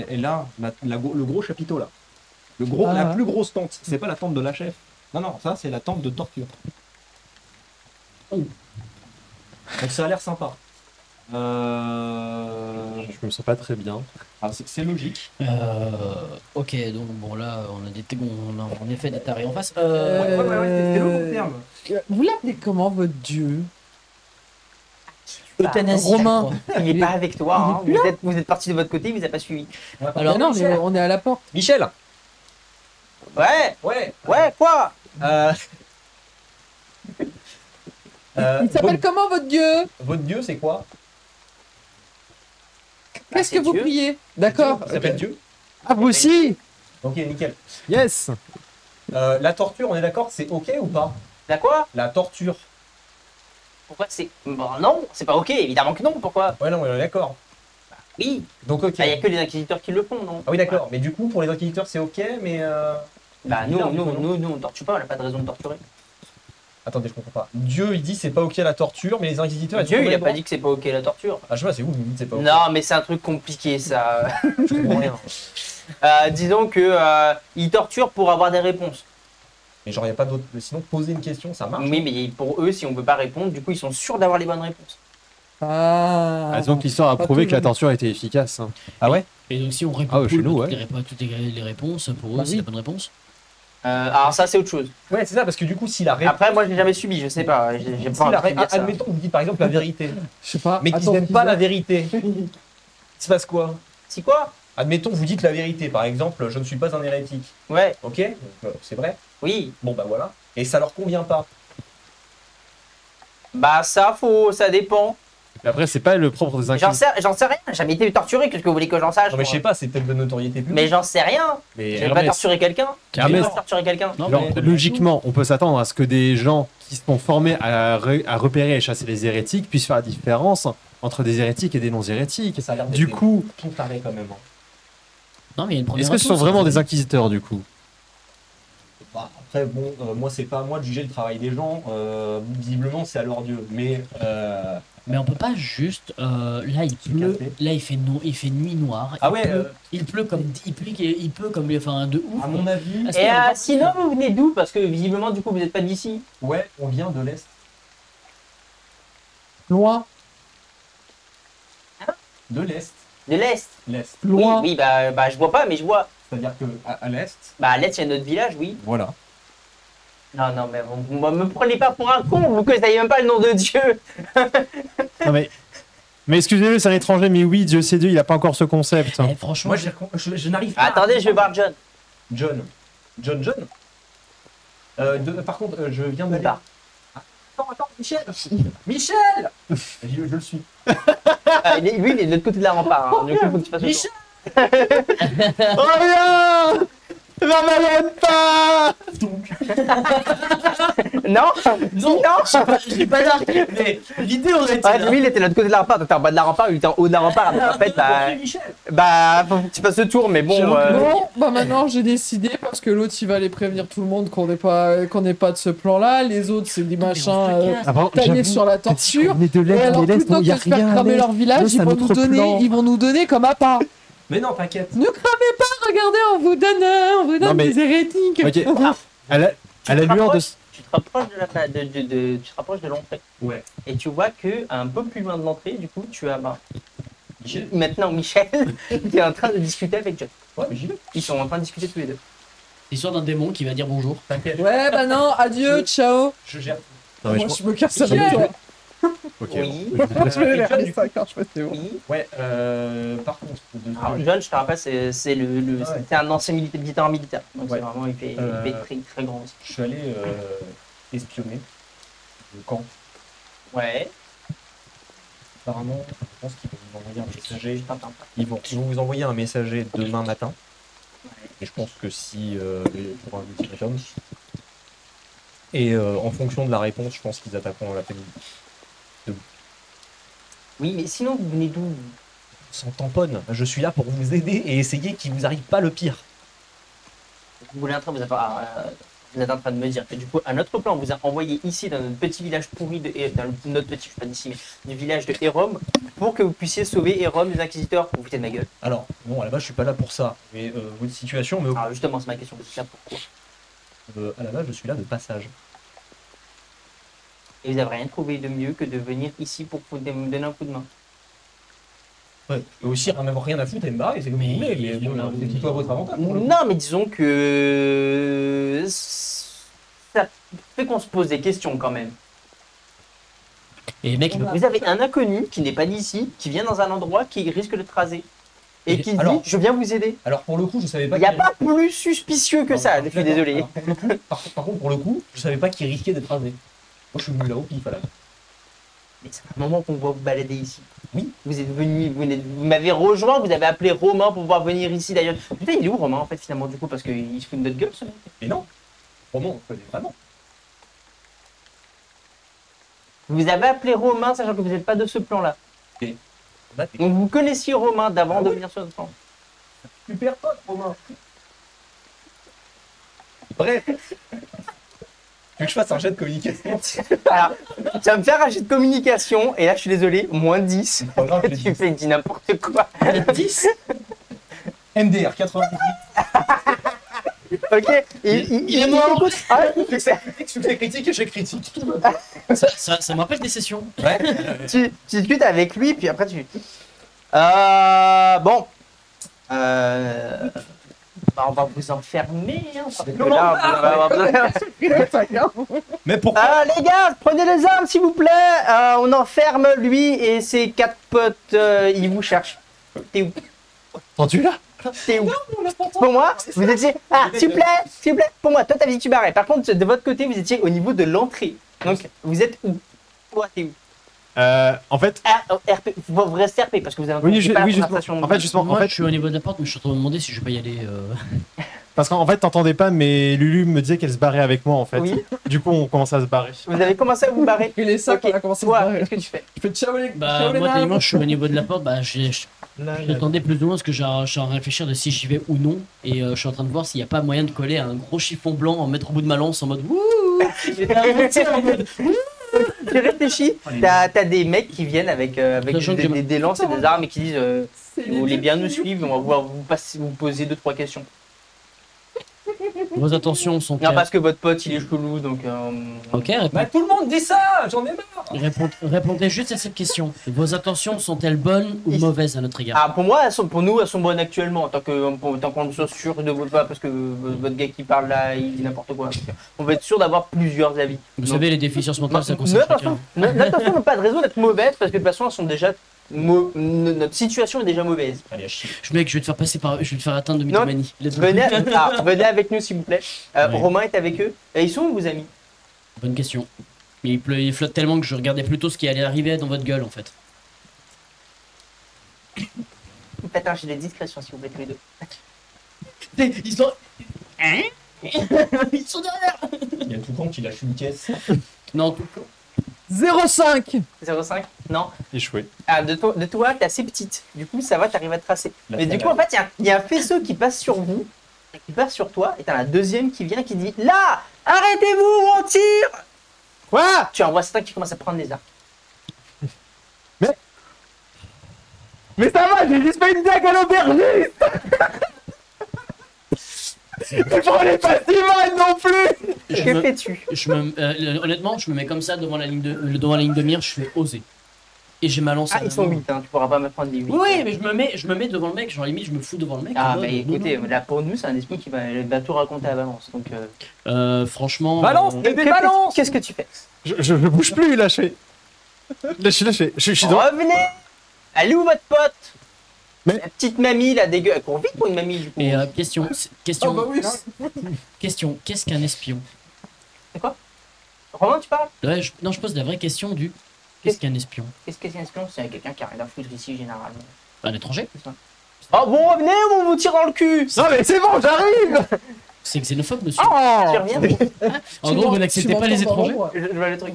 Et là, le gros chapiteau là. La plus grosse tente. C'est pas la tente de la chef. Non, ça c'est la tente de torture. Donc ça a l'air sympa. Je me sens pas très bien. C'est logique. Ok, donc bon là on a en effet des tarés en face. Ouais, c'est le long terme. Vous l'appelez comment votre dieu? Euthanasie. Romain. Il n'est pas avec toi. Hein. Vous êtes parti de votre côté, il vous a pas suivi. Alors, Non, on est à la porte. Michel. Ouais. Ouais, quoi Il s'appelle comment votre dieu? Votre dieu, c'est quoi? Qu'est-ce c'est que vous Dieu. priez? D'accord. Il s'appelle Dieu. Ah vous aussi? Ok, nickel. Yes. La torture, on est d'accord, c'est ok ou pas? La quoi? La torture. Pourquoi c'est... Bon, non, c'est pas ok, évidemment que non, pourquoi? Ouais, non, on est d'accord. Oui. Donc ok. Il n'y a que les inquisiteurs qui le font, non? Ah oui, d'accord. Mais du coup, pour les inquisiteurs, c'est ok, mais... Bah, bizarre, du coup, non nous, on torture pas, on n'a pas de raison de torturer. Attendez, je comprends pas. Dieu, il dit c'est pas ok la torture, mais les inquisiteurs... Dieu, il a pas dit. dit que c'est pas ok la torture. Ah, je sais pas, c'est vous, vous dites c'est pas ok. Non, mais c'est un truc compliqué, ça. Je comprends rien. Disons que ils torturent pour avoir des réponses. Mais genre, il a pas d'autre... Sinon, poser une question, ça marche. Oui, mais pour eux, si on veut pas répondre, du coup, ils sont sûrs d'avoir les bonnes réponses. Ah. Donc l'histoire a Pas prouvé que la toujours. torture était efficace. Hein. Ah ouais? et donc si on répond Ah ouais, chez full nous, toutes ouais. toutes les réponses, pour eux Bah c'est oui. la bonne réponse. Alors ça, c'est autre chose. Ouais, c'est ça, parce que du coup, si la réponse... Après, moi, je l'ai jamais subi, je sais pas. J'ai pas envie de dire ça. Admettons que vous dites par exemple la vérité, Je sais pas. mais qu'ils Attends, n'aiment pas pizza. la vérité. Il se passe quoi? C'est quoi? Admettons que vous dites la vérité, par exemple, je ne suis pas un hérétique. Ouais, Ok? Donc, c'est vrai? oui. Bon, bah voilà. Et ça leur convient pas. Bah ça dépend. Mais après c'est pas le propre des inquisiteurs. J'en sais rien, j'ai jamais été torturé, qu'est-ce que vous voulez que j'en sache? Non, mais je moi sais pas, c'est peut-être de notoriété publique. Mais j'en sais rien. Mais J'ai pas torturé quelqu'un. J'ai Hermès. pas torturé quelqu'un. Non, Genre, mais- logiquement, on peut s'attendre à ce que des gens qui sont formés à repérer et chasser les hérétiques puissent faire la différence entre des hérétiques et des non-hérétiques. ça a l'air d'être Du coup, tout taré quand même. Hein. Non, mais il y a une première est-ce que ce sont réponse, vraiment hein. des inquisiteurs du coup? Bah, après, bon, moi, c'est pas à moi de juger le travail des gens. Visiblement, c'est à leur dieu. Mais Mais on peut pas juste. Là, il pleut. café. Là, il fait nuit noire. Ah il ouais, pleut, il pleut comme. Il pleut comme. Enfin, de ouf. à mon avis, Est-ce Et qu'il y a des sinon, vous venez d'où? Parce que visiblement, du coup, vous n'êtes pas d'ici. ouais, on vient de l'Est. Loin. De l'Est. De l'Est. L'Est. Loin. Oui, bah je vois pas, mais je vois. C'est-à-dire que à l'Est, Bah à l'Est, il y a notre village, oui. voilà. Non, non, mais vous me prenez pas pour un con, vous que savez même pas le nom de Dieu. Non mais excusez-le, c'est un étranger, mais oui, Dieu c'est Dieu, il a pas encore ce concept. Eh, franchement, Moi, je n'arrive pas. Attendez, je vais voir John. John. John. Par contre, je viens Il de. part. Attends, Michel. Michel. Je le suis. Lui, il est de l'autre côté de la rempart. Hein. Du coup, faut que tu fasses le Michel. Reviens! Ne m'abandonne pas! Non. Non, j'ai pas d'arc, mais l'idée aurait été Ouais, là. lui, il était de l'autre côté de la rempart. Toi, t'es en bas de la rempart, lui, il était en haut de la rempart. Donc, en fait, faut que tu fasses le tour, mais bon. J'avoue que- Bon, bah maintenant j'ai décidé parce que l'autre il va aller prévenir tout le monde qu'on n'est pas de ce plan-là. Les autres c'est des machins taillés sur la torture. On est de Et alors plutôt que de se faire cramer leur village, ils vont nous donner comme appât. Mais non, t'inquiète. Ne cramez pas, regardez, on vous donne mais- des hérétiques. Ok. À la lueur de. Tu te rapproches tu te rapproches de l'entrée. Ouais. Et tu vois que un peu plus loin de l'entrée, du coup, tu as Michel. maintenant Michel qui est en train de discuter avec John. Ouais, mais j'y vais. Ils sont en train de discuter tous les deux. L'histoire d'un démon qui va dire bonjour. T'inquiète. Ouais, bah non, adieu, ciao. Je gère. Non, mais Moi je- je me casse avec toi. Ok. Oui. Je vais John, aller du 5 heures, je fais c'est bon. Oui. Ouais, par contre, Alors, John, je te rappelle, c'est Ah ouais. c'était un ancien militaire militaire. Donc Ouais. c'est vraiment, il fait très, très grand aussi. je suis allé espionner le camp. Ouais. Apparemment, je pense qu'ils vont vous envoyer un messager. Je t'entends pas. Ils vont vous envoyer un messager demain matin. Ouais. Et je pense que si pour un ultimatum. Et en fonction de la réponse, je pense qu'ils attaqueront l'après-midi. Oui, mais sinon, vous venez d'où? Sans tamponne, je suis là pour vous aider et essayer qu'il vous arrive pas le pire. Vous êtes en train de me dire que du coup, un autre plan vous a envoyé ici dans notre petit village pourri dans notre petit, je sais pas d'ici, mais du village de Hérom, pour que vous puissiez sauver Hérom des inquisiteurs. Vous foutez de ma gueule. Alors, bon, à la base, je suis pas là pour ça. Mais votre situation me. Alors justement, c'est ma question. Vous êtes là pourquoi? À la base, je suis là de passage. Et vous n'avez rien trouvé de mieux que de venir ici pour me donner un coup de main. Ouais. Et aussi, même rien à foutre et me barrer, c'est comme vous voulez. Mais bon, c'est plutôt à votre avantage. pour le coup. Non, mais disons que ça fait qu'on se pose des questions quand même. Et mec, Vous avez un inconnu qui n'est pas d'ici, qui vient dans un endroit qui risque d'être rasé. Et Et qui alors- dit, je viens vous aider. Alors, pour le coup, je savais pas. Il n'y a qu'il- pas plus suspicieux que Non, ça, non, je suis d'accord. désolé. Alors, pour le coup, par contre, pour le coup, je savais pas qu'il risquait d'être rasé. Moi, je suis venu là au pif à la base. Mais c'est un moment qu'on voit vous balader ici. Oui. Vous êtes venu, vous m'avez rejoint, vous avez appelé Romain pour pouvoir venir ici d'ailleurs. Putain, il est où Romain en fait finalement du coup parce qu'il se fout de notre gueule ce mec. Mais non, Romain, on connaît vraiment. Vous avez appelé Romain sachant que vous n'êtes pas de ce plan-là. Là, t'es Donc vous connaissiez Romain d'avant Ah de oui. venir sur notre plan. super pote, Romain. Bref. Tu veux que je fasse un jet de communication? Alors, tu vas me faire un jet de communication et là je suis désolé, moins 10. Pas grave, je l'ai Tu dit. fais dit n'importe quoi. 10. MDR 98. Ok, Il est mort. écoute. Ah, Succès critique, échec critique. Ça me rappelle des sessions. Ouais. tu discutes avec lui, puis après tu. Bon. Bah, on va vous enfermer. Hein, parce que là, on va avoir besoin- Mais pourquoi? Les gars, prenez les armes s'il vous plaît. On enferme lui et ses 4 potes. Ils vous cherchent. T'es où? Entendu là? T'es où? Pour moi, vous étiez. Ah, s'il vous plaît, pour moi, toi t'as dit que tu barrais. Par contre, de votre côté, vous étiez au niveau de l'entrée. Donc, vous êtes où? Toi, t'es où? En fait, RP, vous restez RP parce que vous avez oui, pas la justement. conversation. En fait, justement, Moi, en fait, je suis au niveau de la porte, mais je suis en train de me demander si je vais pas y aller. parce qu'en fait, t'entendais pas, mais Lulu me disait qu'elle se barrait avec moi, en fait. Oui. Du coup, on commence à se barrer. Vous avez commencé à vous barrer. Et les sacs, Ok. on a commencé à se Toi, barrer. qu'est-ce que tu fais? Je fais ciao les Bah, ciao les moi, nains. tellement je suis au niveau de la porte, bah, j'attendais plus ou moins parce que je suis en train de réfléchir de si j'y vais ou non. Et je suis en train de voir s'il n'y a pas moyen de coller un gros chiffon blanc, en mettre au bout de ma lance en mode wouh. Tu réfléchis, t'as des mecs qui viennent avec Sachant que des lances et des armes et qui disent C'est vous voulez bien nous suivre, on va pouvoir vous poser 2-3 questions. Vos attentions sont Non, claires. parce que votre pote il est chelou donc. Ok, Bah, tout le monde dit ça, j'en ai marre. répondez juste à cette question. Vos intentions sont-elles bonnes ou Ils- mauvaises à notre égard? Ah, pour moi, pour nous, elles sont bonnes actuellement, tant qu'on soit sûr de votre pas, parce que votre gars qui parle là, il dit n'importe quoi. On va être sûr d'avoir plusieurs avis. Vous Donc, savez, les déficiences mentales, ça concerne notre chacun. attention n'a pas de raison d'être mauvaise, parce que de toute façon, elles sont déjà notre situation est déjà mauvaise. Allez, à chier. Mec, je vais te faire passer par. Je vais te faire atteindre de Non. mythomanie. Let's go. Venez avec nous s'il vous plaît. Ouais. Romain est avec eux. Et ils sont où vos amis? Bonne question. Mais il flotte tellement que je regardais plutôt ce qui allait arriver dans votre gueule en fait. faites un jet de discrétion si vous voulez tous les deux. Ils sont. Hein? Ils sont derrière. Il y a tout le temps qui lâche une caisse. Non, tout. 0,5. 0,5 Non. Échoué. Ah, de toi, t'es assez petite. Du coup, ça va, t'arrives à te tracer. La Mais du salle coup, en fait, il y a un faisceau qui passe sur vous, qui passe sur toi, et t'as la deuxième qui vient qui dit là, arrêtez-vous, on tire. Quoi? Tu en vois certains qui commencent à prendre des armes. Mais ça va, j'ai juste fait une blague à l'aubergiste. Il prenait pas si mal non plus. Que fais-tu? Honnêtement, je me mets comme ça devant la ligne de mire, je fais oser. Et j'ai ma lance à Ah, la ils sont main. 8, hein, tu pourras pas me prendre des 8. Oui, mais je me mets devant le mec, genre limite je me fous devant le mec. Ah, en mode, bah écoutez, non. là pour nous, c'est un esprit qui va tout raconter à Valence. Donc, Franchement. Balance, mais des balances. Qu'est-ce que tu fais? Je bouge plus, là, je fais. Je suis dans. Revenez. Elle est où votre pote? Mais- La petite mamie, la dégueu. Elle court vite pour une mamie, du coup. Et question, Ah bah oui. question, qu'est-ce qu'un espion? Romain, tu parles? Ouais, non, je pose la vraie question du. Qu'est-ce qu'un espion? Qu'est-ce que c'est un espion? C'est quelqu'un qui a rien à foutre ici, généralement. Un étranger? Oh, bon, revenez ou on vous tire dans le cul? Non, mais c'est bon, j'arrive. C'est xénophobe, monsieur. Oh. Tu reviens? En gros, vous n'acceptez pas les étrangers? Je vois le truc.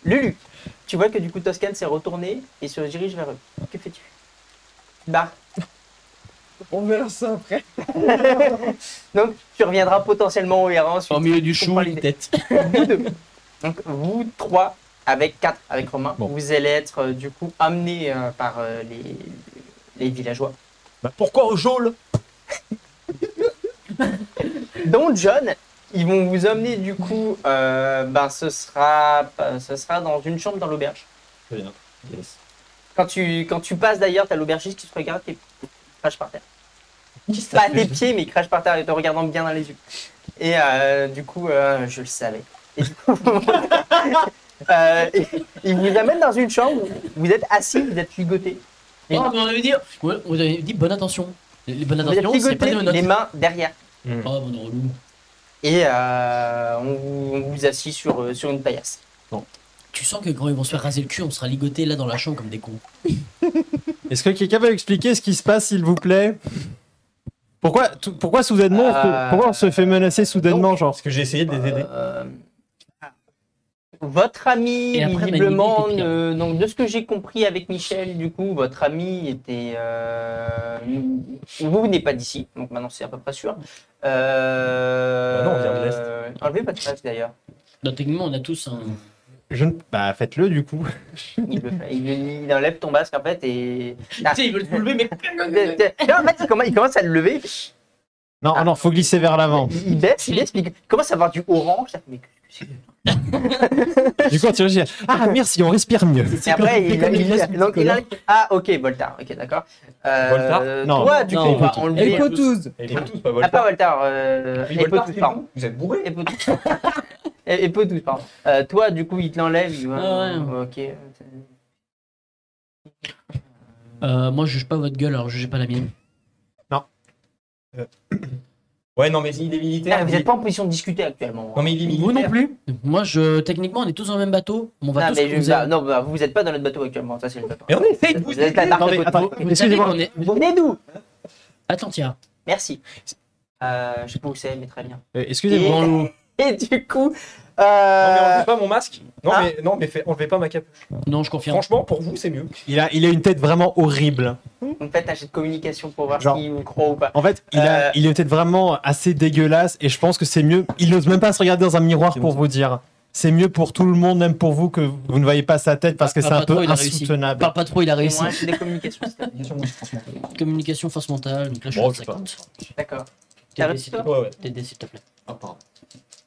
Lulu, tu vois que du coup Toscane s'est retourné et se dirige vers eux. Que fais-tu? Bah, On verra ça après. donc tu reviendras potentiellement au R1 ensuite. Au milieu du Je chou, comprends une l'idée. tête. Vous deux. Donc vous trois avec 4 avec Romain, Bon. vous allez être du coup amenés par les villageois. Bah pourquoi au geôle? Dont John, ils vont vous emmener du coup, ce sera dans une chambre dans l'auberge. Très bien. Yes. Quand tu passes d'ailleurs, t'as l'aubergiste qui se regarde et crache par terre. Pas à tes pieds, mais il crache par terre en te regardant bien dans les yeux. Et du coup, je le savais. Et du coup, il vous amène dans une chambre où vous êtes assis, vous êtes ligotés. Les Oh, mains- mais on avait dit bonne attention. Les bonnes vous êtes attentions, c'est pas ligotés, des menottes. les mains derrière. Oh, bon, relou. Et on vous assit sur une paillasse. Tu sens que quand ils vont se faire raser le cul, on sera ligotés là dans la chambre comme des cons. Est-ce que quelqu'un va expliquer ce qui se passe, s'il vous plaît? Pourquoi soudainement, pourquoi on se fait menacer soudainement, genre? Parce que j'ai essayé de les aider. Votre ami, Et après, ma visiblement, idée était pire. donc de ce que j'ai compris avec Michel, du coup, votre ami était. Vous n'êtes pas d'ici, donc maintenant c'est à peu près sûr. non, on vient de l'Est. Enlevez votre masque d'ailleurs. Donc, techniquement, on a tous un. Bah, faites-le, du coup. Il le fait. Il enlève ton masque en fait et. Tu sais, ils veulent te lever, mais. Non, en fait, il commence à le lever. Non, non, faut glisser vers l'avant. Il baisse, il commence à avoir du orange. Mais Du coup, tu dis, ah, merci, on respire mieux. et après, donc, Nicolas. Ah, ok, Voltaire. Ok, d'accord. Voltaire Non. Toi, du coup, Non, on va Voltaire. enlever. Écoutez, Et vous tous, pas Ah, Voltaire. pas Voltaire. Oui, Voltaire, Epotous, c'est pardon. vous. Vous êtes bourré. Epotous, pardon. Toi, du coup, il te l'enlève. Il va. Ah Ok. Moi, je juge pas votre gueule, alors jugez pas la mienne. Ouais, non, mais il est militaire. Ah, vous n'êtes pas en position de discuter actuellement. Non, mais il est militaire. Vous non plus. Moi, techniquement, on est tous dans le même bateau. On va Ah, tous mais cruiser. vous n'êtes pas dans notre bateau actuellement. Ça, c'est le bateau. Mais on essaye de vous Vous êtes la aider. barque à Attendez, côté. attendez, Vous savez excusez-moi. qu'on est. Vous venez d'où? Atlantia. Merci. Je sais pas où c'est, mais très bien. Excusez-moi. Dans l'eau. Et du coup. Non, mais enlevez pas mon masque. Non, Ah. mais enlevez pas ma capuche. Non, je confirme. Franchement, pour vous, c'est mieux. Il a une tête vraiment horrible. En fait, un jet de communication pour voir Genre. si vous croit ou pas. En fait, il a une tête vraiment assez dégueulasse et je pense que c'est mieux. Il n'ose même pas se regarder dans un miroir pour vous dire. C'est mieux pour tout le monde, même pour vous, que vous ne voyez pas sa tête parce que Parle c'est un pas peu trop, il a réussi. insoutenable. Parle pas trop, il a Et réussi. moi, un jet de communication, s'il te plaît. Communication, force mentale. Donc là, je suis Bon, à je sais pas. 50. D'accord. TD, s'il te plaît. Ouais. TD, s'il te plaît. Ah, pardon.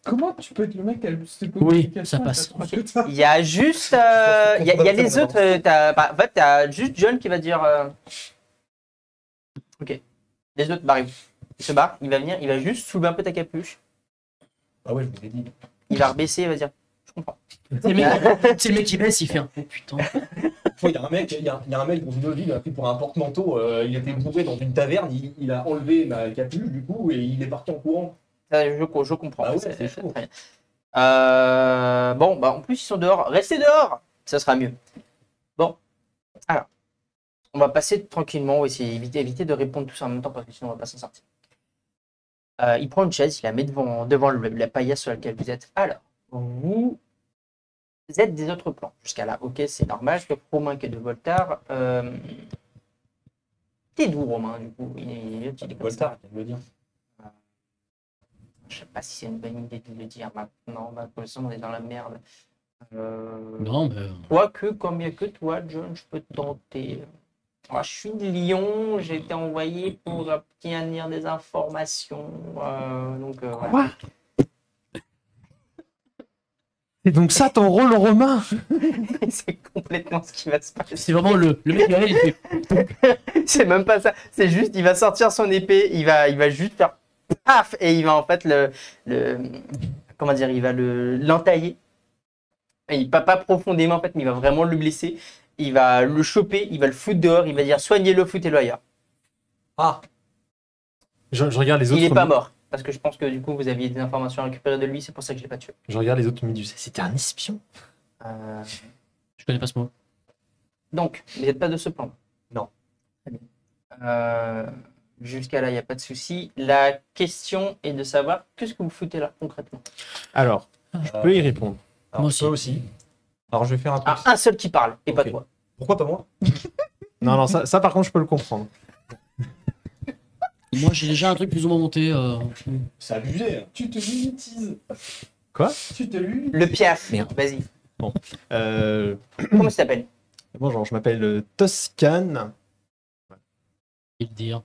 comment tu peux être le mec qui a le plus de Oui, communication ça et passe. t'as trop que ça Il y a juste. Il y a les autres. En fait, t'as juste John qui va dire. Ok. Les autres, bah, il se barre, il va venir, il va juste soulever un peu ta capuche. Ah ouais, je vous ai dit. Il va rebaisser, il va dire. Je comprends. C'est le mec qui baisse, il fait un. Oh putain. Il y a un mec, il y a un mec dans une ville, il a pris pour un porte-manteau, il était bourré dans une taverne, il a enlevé ma capuche du coup et il est parti en courant. Je comprends. Ah ouais, c'est c'est chaud. très bien. Bon, bah en plus ils sont dehors. Restez dehors, ça sera mieux. Bon, alors, On va passer tranquillement, oui, c'est éviter de répondre tous en même temps parce que sinon on va pas s'en sortir. Il prend une chaise, il la met devant la paillasse sur laquelle vous êtes. Alors, vous êtes des autres plans. Jusqu'à là, ok, c'est normal. Je Romain qui est de Voltaire. T'es d'où, Romain, du coup? Il est comme Voltaire, ça. je veux dire. Je sais pas si c'est une bonne idée de le dire maintenant. Bah, pour l'instant, on est dans la merde. Non, mais. Quoique, comme il n'y a que toi, John, je peux te tenter. Moi, je suis de Lyon, j'ai été envoyé pour obtenir des informations. Voilà. Quoi? C'est donc ça ton rôle, Romain? C'est complètement ce qui va se passer. C'est vraiment le mec qui arrive, il fait. C'est même pas ça. C'est juste, il va sortir son épée, il va juste faire paf et il va en fait comment dire, il va l'entailler. Et pas profondément en fait, mais il va vraiment le blesser. Il va le choper, il va le foutre dehors, il va dire soignez-le, foutez-le ailleurs. Ah. Je regarde les autres. Il est pas mort. Parce que je pense que du coup vous aviez des informations à récupérer de lui, c'est pour ça que je l'ai pas tué. Je regarde les autres méduses. C'était un espion. Je connais pas ce mot. Donc, vous n'êtes pas de ce plan. Non. Très bien. Jusqu'à là, il n'y a pas de souci. La question est de savoir qu'est-ce que vous foutez là concrètement. Alors, je peux y répondre. Alors, Moi toi aussi. Alors je vais faire un truc. Un seul qui parle, et pas Ok. toi. Pourquoi pas moi? Non, ça par contre, je peux le comprendre. Moi, j'ai déjà un truc plus ou moins monté. C'est abusé. Hein. Tu te limites. Quoi? Tu te limites. Le piaf, Merde. vas-y. Bonjour, Comment ça s'appelle? je m'appelle Toscane. Il dire.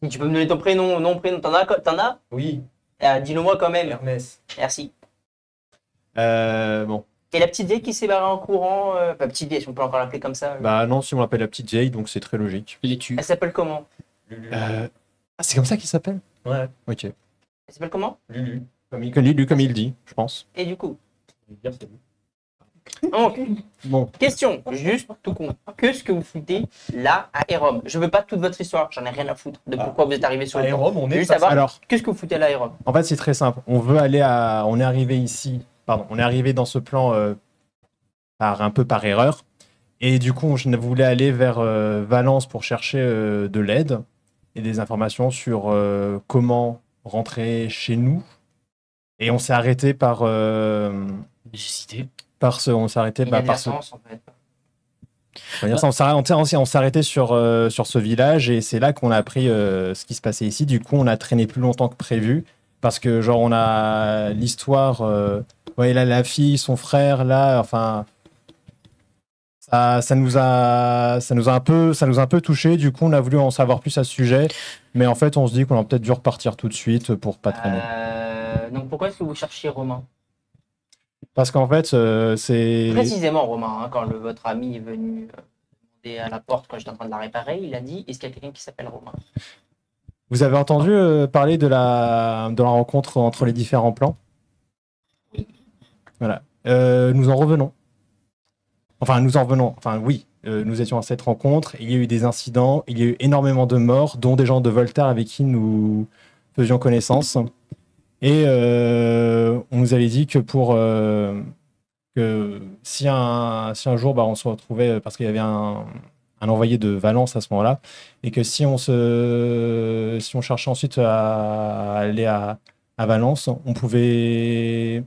Si tu peux me donner ton prénom, nom, prénom, t'en as? Oui. Dis-le moi quand même. Hermès. Merci. Bon. Et la petite vieille qui s'est barrée en courant, pas petite vieille, si on peut encore l'appeler comme ça. Bah non, si on l'appelle la petite vieille, donc c'est très logique. Il les tue. Elle s'appelle comment? Lulu. Ah, c'est comme ça qu'il s'appelle? Ouais. Ok. Elle s'appelle comment? Lulu. Comme il dit, je pense. Et du coup. Je veux dire, c'est lui. Donc, Bon. question, juste tout con. Qu'est-ce que vous foutez là à Hérom? Je veux pas toute votre histoire, j'en ai rien à foutre de pourquoi vous êtes arrivé sur le À plan. Rome, on est Juste face- savoir Alors, qu'est-ce que vous foutez là à Hérom? en fait, c'est très simple. On est arrivé ici. Pardon, on est arrivé dans ce plan un peu par erreur. Et du coup, je voulais aller vers Valence pour chercher de l'aide et des informations sur comment rentrer chez nous. Et on s'est arrêté par Nécessité. on s'est arrêté par ce. Inadvertance, en fait. On va dire ça, on s'est arrêté sur ce village et c'est là qu'on a appris ce qui se passait ici. Du coup, on a traîné plus longtemps que prévu parce que genre on a l'histoire. Ouais, là, la fille, son frère, là, enfin, ça nous a un peu touché. Du coup, on a voulu en savoir plus à ce sujet, mais en fait, on se dit qu'on a peut-être dû repartir tout de suite pour pas traîner. Donc pourquoi est-ce que vous cherchiez Romain? Parce qu'en fait, c'est Précisément Romain, hein, quand votre ami est venu demander à la porte quand j'étais en train de la réparer, il a dit est-ce qu'il y a quelqu'un qui s'appelle Romain? Vous avez entendu parler de la rencontre entre les différents plans? Oui. Voilà. Nous en revenons. Enfin, oui. Nous étions à cette rencontre. Il y a eu des incidents. Il y a eu énormément de morts, dont des gens de Voltaire avec qui nous faisions connaissance. Et on nous avait dit que que si un jour on se retrouvait, parce qu'il y avait un envoyé de Valence à ce moment-là, et que si on cherchait ensuite à aller à Valence, on pouvait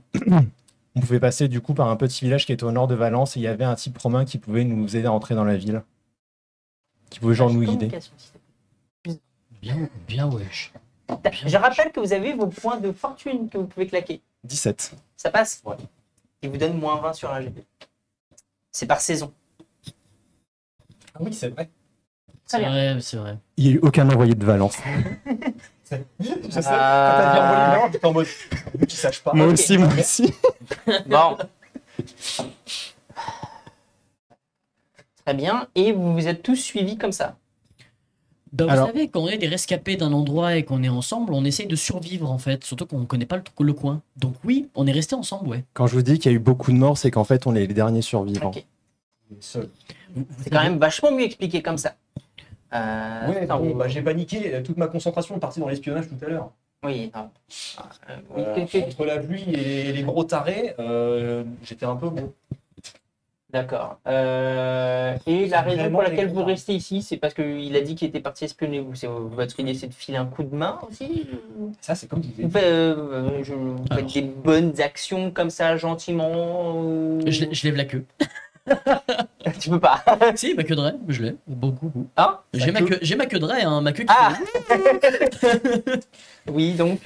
passer du coup par un petit village qui était au nord de Valence, et il y avait un type romain qui pouvait nous aider à entrer dans la ville, qui pouvait genre nous guider. Bien, wesh. Je rappelle que vous avez vos points de fortune que vous pouvez claquer. 17. Ça passe? Ouais. Il vous donne moins 20 sur un GP. C'est par saison. Ah oui, c'est vrai. C'est bien. vrai, c'est vrai. Il n'y a eu aucun envoyé de Valence. Je sais. Quand t'as dit envoyer le mélange, j'étais en mode. Vu qu'ils sachent pas. Moi Ok. aussi, moi aussi. Bon. Très bien. Et vous vous êtes tous suivis comme ça. Bah, vous Alors- savez, quand on est des rescapés d'un endroit et qu'on est ensemble, on essaye de survivre en fait, surtout qu'on connaît pas le coin. Donc oui, on est resté ensemble, ouais. Quand je vous dis qu'il y a eu beaucoup de morts, c'est qu'en fait, on est les derniers survivants. Ok. Seul. C'est quand même vachement mieux expliqué comme ça. Ouais, attends, bon, j'ai paniqué. Toute ma concentration est partie dans l'espionnage tout à l'heure. oui, non. Oui, Entre la pluie et les gros tarés, j'étais un peu bon. D'accord. Et la raison Vraiment pour laquelle des vous restez ici, c'est parce qu'il a dit qu'il était parti espionner vous. Votre idée, c'est de filer un coup de main aussi? Ça, c'est comme Vous faites, vous faites des bonnes actions comme ça, gentiment Je lève la queue. Tu peux pas. Si, ma queue de raie, je l'ai. Beaucoup. Hein? J'ai ma queue de raie, hein, ma queue qui Ah fait- Oui, donc.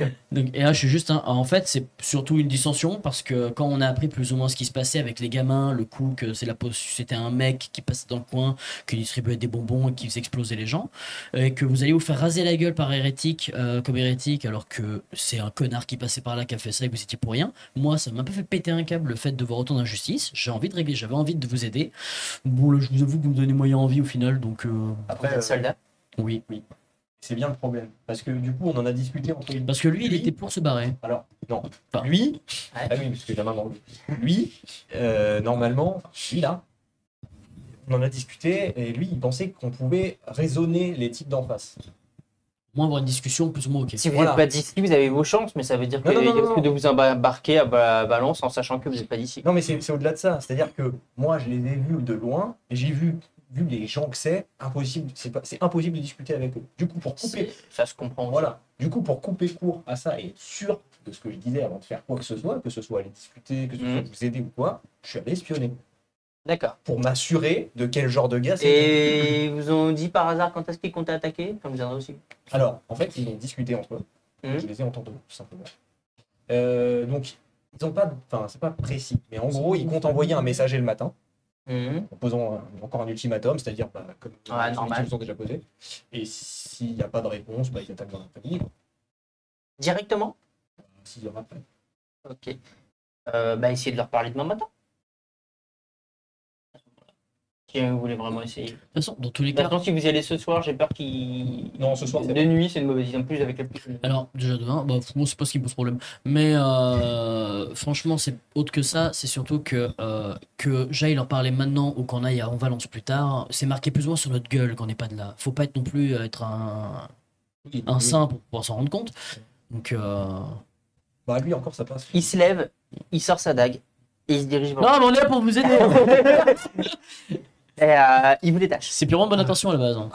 Et là, je suis juste. En fait, c'est surtout une dissension parce que quand on a appris plus ou moins ce qui se passait avec les gamins, le coup que c'était un mec qui passait dans le coin, qui distribuait des bonbons et qui faisait exploser les gens, et que vous allez vous faire raser la gueule par hérétique, comme hérétique, alors que c'est un connard qui passait par là qui a fait ça et que vous étiez pour rien. Moi, ça m'a un peu fait péter un câble le fait de voir autant d'injustice. J'avais envie de vous aider. Bon, là, je vous avoue que vous me donnez moyen envie au final, donc. Vous êtes soldat? Oui. C'est bien le problème. Parce que du coup, on en a discuté entre les Parce que lui, il était pour se barrer. Alors, non. Enfin, Lui, Ouais. ah oui, parce que la main dans le- Lui, normalement, lui là, on en a discuté et lui, il pensait qu'on pouvait raisonner les types d'en face. Moins avoir une discussion plus ou moins ok. Si vous Voilà. n'êtes pas d'ici, vous avez vos chances, mais ça veut dire que Non, non, non, risque non. de vous embarquer à Valence en sachant que vous n'êtes pas d'ici. Non, mais c'est au-delà de ça. C'est-à-dire que moi, je les ai vus de loin et j'ai vu les gens que c'est impossible. C'est impossible de discuter avec eux. Du coup, pour couper, Ça se comprend. Aussi. voilà. Du coup, pour couper court à ça et être sûr de ce que je disais avant de faire quoi que ce soit aller discuter, que ce soit vous aider ou quoi, je suis allé espionner D'accord. pour m'assurer de quel genre de gars c'était. Et ils vous ont dit par hasard quand est-ce qu'ils comptaient attaquer? Comme vous viendrez aussi. Alors, en fait, ils ont discuté entre eux. Mhm. Je les ai entendus, tout simplement. Donc, ils ont pas, enfin, c'est pas précis, mais en gros, ils comptent envoyer un messager le matin, Mhm. en posant encore un ultimatum, c'est-à-dire, comme Ouais, les normal. ultimatums sont déjà posés. Et s'il n'y a pas de réponse, ils attaquent dans la famille. Directement? S'il y aura pas. Ok. Essayez de leur parler demain matin. Si vous voulez vraiment essayer. De toute façon, dans tous les De cas. toute façon, si vous y allez ce soir, j'ai peur qu'ils. Non, ce soir, c'est De nuit, c'est une mauvaise idée. En plus, avec la pluie. Alors, déjà demain, moi, c'est pas ce qui me pose problème. Mais franchement, c'est autre que ça. C'est surtout que j'aille leur parler maintenant ou qu'on aille en Valence plus tard. C'est marqué plus ou moins sur notre gueule qu'on n'est pas de là. Faut pas être non plus être un saint pour pouvoir s'en rendre compte. Donc. Bah, lui, encore, ça passe. Il se lève, il sort sa dague et il se dirige vers Non, mais on est là pour vous aider. Et il vous détache. C'est purement de bonne intention à la base. Hein.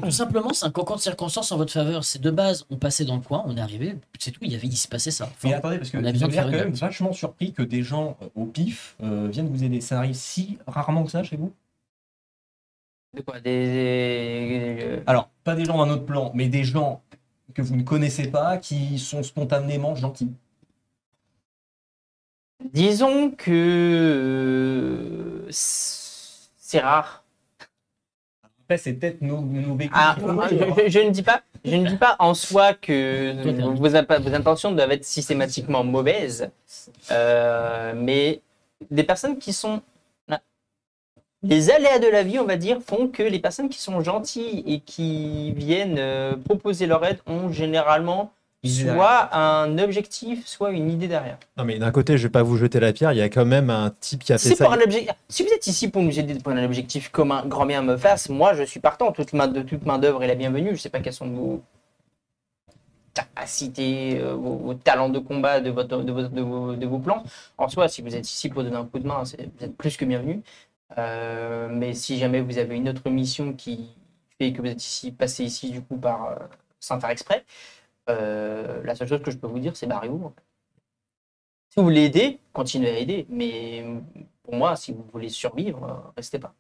Tout simplement, c'est un concours de circonstances en votre faveur. C'est de base, on passait dans le coin, on est arrivé, c'est tout, il se passait ça. Mais Enfin, attendez, parce que on a ça besoin veut de dire faire quand une même vachement surpris que des gens au pif viennent vous aider. Ça arrive si rarement que ça chez vous? De quoi Alors, pas des gens d'un autre plan, mais des gens que vous ne connaissez pas, qui sont spontanément gentils. Disons que c'est rare. Après, c'est peut-être nos vécus. Ah, qui font que, je ne dis pas en soi que Toi, t'es un vos intentions doivent être systématiquement mauvaises, mais des personnes qui sont les aléas de la vie, on va dire, font que les personnes qui sont gentilles et qui viennent proposer leur aide ont généralement soit un objectif, soit une idée derrière. Non, mais d'un côté, je vais pas vous jeter la pierre. Il y a quand même un type qui a fait Si, ça. si vous êtes ici pour nous aider pour un objectif commun, grand bien me fasse, moi je suis partant. Toute main d'œuvre est la bienvenue. Je ne sais pas quelles sont vos capacités, vos talents de combat, de vos plans. En soi, si vous êtes ici pour donner un coup de main, vous êtes plus que bienvenu. Mais si jamais vous avez une autre mission qui fait que vous êtes ici, passé ici du coup sans faire exprès, la seule chose que je peux vous dire, c'est barrez-vous. En fait. Si vous voulez aider, continuez à aider. Mais pour moi, si vous voulez survivre, restez pas.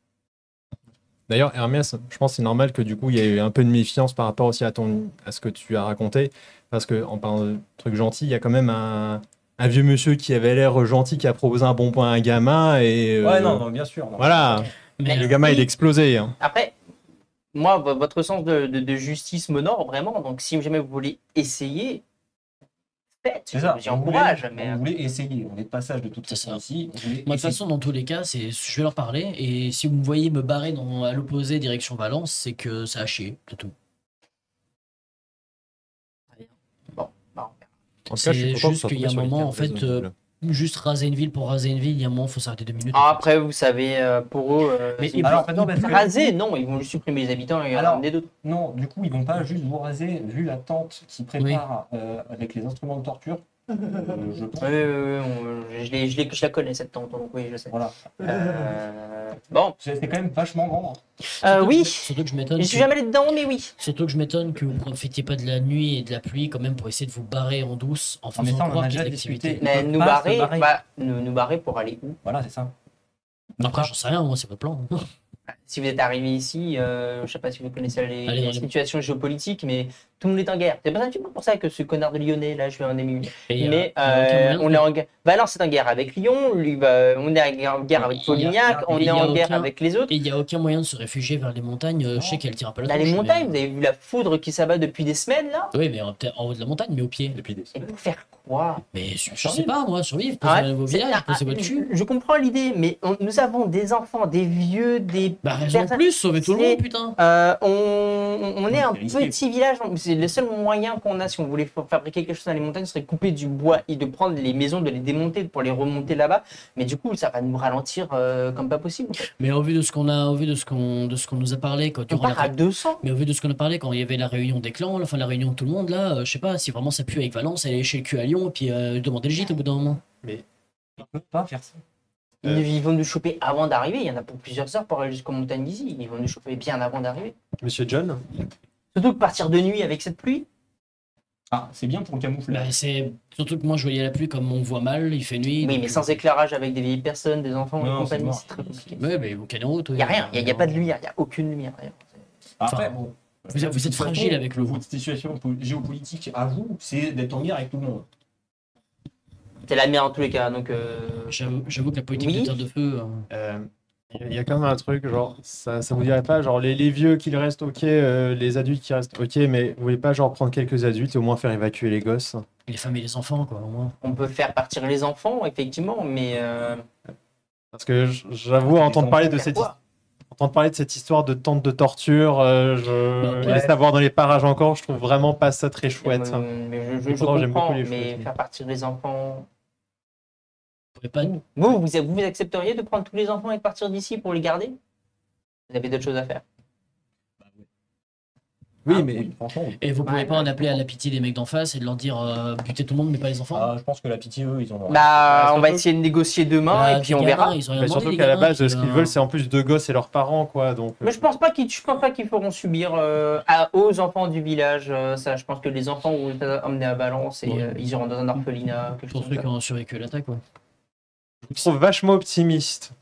D'ailleurs, Hermès, je pense que c'est normal que du coup, il y ait eu un peu de méfiance par rapport aussi à ce que tu as raconté. Parce qu'en parlant de trucs gentils, il y a quand même un vieux monsieur qui avait l'air gentil, qui a proposé un bon point à un gamin. Et, Ouais, non, bien sûr. Non. Voilà, Mais le gamin, il est explosé. Hein. Après, moi, votre sens de justice m'honore vraiment. Donc, si jamais vous voulez essayer, faites. C'est ça. J'encourage. On voulait essayer. On est de passage de toute C'est façon ça. ici. On voulait moi, de toute essayer. façon, dans tous les cas, je vais leur parler. Et si vous me voyez me barrer à l'opposé direction Valence, c'est que ça a chié, c'est tout. Bon, on verra. En tout cas, je suis C'est content que juste ce soit qu'il y a un tombé sur moment, en quelqu'un de fait, raisonnable. Juste raser une ville pour raser une ville, il y a un moment, il faut s'arrêter 2 minutes. Ah, après, vous savez, pour eux, Mais- ils alors, vont non, parce que- raser, non, ils vont juste supprimer les habitants et en Alors, ramener d'autres. Non, du coup, ils vont pas juste vous raser, vu la tente qu'ils préparent avec les instruments de torture. Je pense. Je la connais cette tante, donc oui, je sais. Voilà. Bon. C'est quand même vachement grand. Oui. Surtout que je m'étonne. Je suis jamais allé dedans, mais oui. Surtout que je m'étonne que vous profitiez pas de la nuit et de la pluie quand même pour essayer de vous barrer en douce en mais faisant ça, on en a croire qu'il y a déjà de l'activité. discuté. Mais Ils peuvent nous pas barrer, se barrer. nous barrer pour aller où? Voilà, c'est ça. Après, j'en sais rien, moi, c'est votre plan. Si vous êtes arrivé ici, je sais pas si vous connaissez Allez, les dans les- situations géopolitiques, mais tout le monde est en guerre. C'est pas pour ça que ce connard de Lyonnais, là, je vais en ému. Et, Mais y a aucun moyen de on est en guerre. Valence est en guerre avec Lyon, lui, on est en guerre avec Polignac, on il y est a en guerre aucun- avec les autres. Et il n'y a aucun moyen de se réfugier vers les montagnes. Je sais qu'elle tire pas la Dans les tronche, montagnes, vous mais- avez vu la foudre qui s'abat depuis des semaines, là? Oui, mais peut-être en haut de la montagne, mais au pied. Depuis des Et pour faire quoi? Mais je sais pas, moi, survivre, Ouais, posez vos c'est- villages, posez votre cul. je comprends l'idée, mais nous avons des enfants, des vieux, des Bah, raison de personnes- plus, sauvez tout le C'est- monde, putain. on est un c'est risqué. petit village, c'est le seul moyen qu'on a si on voulait fabriquer quelque chose dans les montagnes, ce serait de couper du bois et de prendre les maisons, de les démonter pour les remonter là-bas. Mais du coup, ça va nous ralentir comme pas possible. En fait. Mais au vu de ce qu'on a, au vu de ce qu'on nous a parlé quand On durant la part à 200. mais au vu de ce qu'on a parlé quand il y avait la réunion des clans, enfin la réunion de tout le monde là, je sais pas si vraiment ça pue avec Valence, aller chez le cul à Lyon et puis demander le gîte au bout d'un moment. Ils peuvent pas faire ça. Ils vont nous choper avant d'arriver. Il y en a pour plusieurs heures pour aller jusqu'aux montagnes d'ici. Ils vont nous choper bien avant d'arriver. Monsieur John, Surtout que partir de nuit avec cette pluie. Ah, c'est bien pour le camouflage. Bah, c'est surtout que moi je voyais la pluie comme on voit mal, il fait nuit. Oui, donc, mais sans éclairage avec des vieilles personnes, des enfants et Non, c'est compagnie, mort. c'est très compliqué. Ouais, mais vous canez en route. Il n'y a rien, il n'y a pas de lumière, il n'y a aucune lumière. D'ailleurs. Après, enfin, bon. vous êtes De toute fragile façon, avec le vent. Votre situation géopolitique à vous, c'est d'être en guerre avec tout le monde. C'est la mienne en tous les cas, donc. J'avoue que la politique Oui. de terre de feu. il y a quand même un truc, genre, ça vous dirait pas, genre, les vieux qui restent ok, les adultes qui restent ok, mais vous voulez pas, genre, prendre quelques adultes et au moins faire évacuer les gosses? Les femmes et les enfants, quoi, au moins. On peut faire partir les enfants, effectivement, mais Parce que j'avoue, entendre parler de faire quoi entendre parler de cette histoire de tente de torture, je Ouais. laisse savoir dans les parages encore, je trouve vraiment pas ça très chouette. Mais je Pourtant, j'aime beaucoup comprends, les mais chouettes. faire partir les enfants. Vous pouvez pas. Vous accepteriez de prendre tous les enfants et de partir d'ici pour les garder? Vous avez d'autres choses à faire. Oui, Ah, mais Franchement, oui. Et vous pouvez Ouais, pas en je appeler à comprends. la pitié des mecs d'en face et de leur dire butez tout le monde mais pas les enfants. Ah, je pense que la pitié, eux, ils en ont. Bah, Ouais, on va surtout- essayer de négocier demain Bah, et puis des on gamins, verra. ils ont rien bah, demandé, surtout les qu'à la gamins, base, puis, ce qu'ils veulent, c'est en plus deux gosses et leurs parents, quoi. Donc, Mais je pense pas qu'ils feront subir aux enfants du village ça. Je pense que les enfants vont être emmenés à Valence et Ouais. ils iront dans un orphelinat. Quelque pour chose ceux comme qui ça. ont survécu à l'attaque, quoi. je vous trouve vachement optimiste.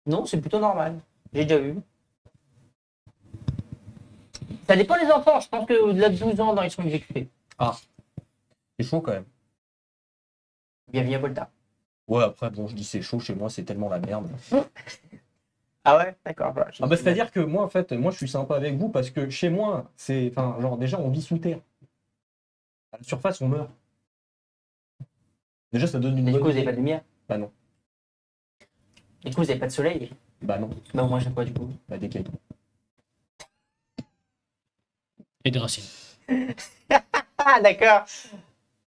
Non, c'est plutôt normal. J'ai déjà vu. Ça dépend des enfants. Je pense qu'au-delà de 12 ans, non, ils sont exécutés. C'est chaud quand même. Bienvenue à Volta. Ouais, après, bon, je dis c'est chaud, chez moi, c'est tellement la merde. Ah ouais, d'accord. Voilà, Ah bah, c'est-à-dire que moi, en fait, moi, je suis sympa avec vous parce que chez moi, c'est. Enfin, genre, déjà, on vit sous terre. À la surface, on meurt. Déjà, ça donne une Mais du coup, bonne vous n'avez pas idée. de lumière. Bah non. Du coup, vous n'avez pas de soleil. Bah non. Bah, moi, j'ai quoi du coup? Bah des cailloux. Et des racines. Ah, d'accord.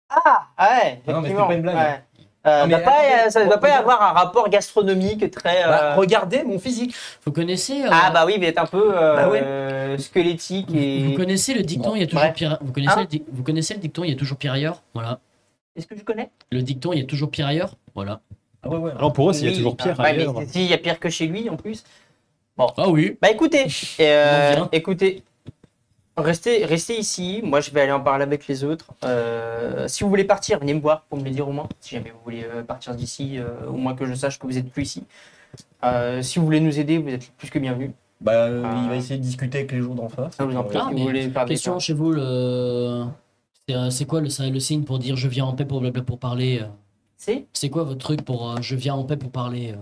Ah, ouais. Ah non, mais c'était effectivement, pas une blague. ouais. Non, mais ça ne va pas y regarde. avoir un rapport gastronomique très. Bah, regardez mon physique. Vous connaissez Ah, bah oui, mais être un peu Bah ouais. squelettique et. vous connaissez le dicton, Bon, il y a toujours bref. pire. Vous connaissez, Hein vous connaissez le dicton, il y a toujours pire ailleurs. Voilà. Est-ce que je connais? Le dicton, il y a toujours pire ailleurs. Voilà. Ah ouais, ouais. Alors pour eux, s'il y a Oui, toujours pire ouais, ailleurs. mais s'il y a pire que chez lui en plus. Ah oui. Bah écoutez, vient. écoutez, restez ici. Moi, je vais aller en parler avec les autres. Si vous voulez partir, venez me voir pour me le dire au moins. Si jamais vous voulez partir d'ici, au moins que je sache que vous êtes plus ici. Si vous voulez nous aider, vous êtes plus que bienvenus. Bah, il va essayer de discuter avec les gens d'en face. Ça vous en prie. Ah, Si mais vous voulez faire des Question chez vous, c'est quoi le signe pour dire je viens en paix pour parler C'est quoi votre truc pour je viens en paix pour parler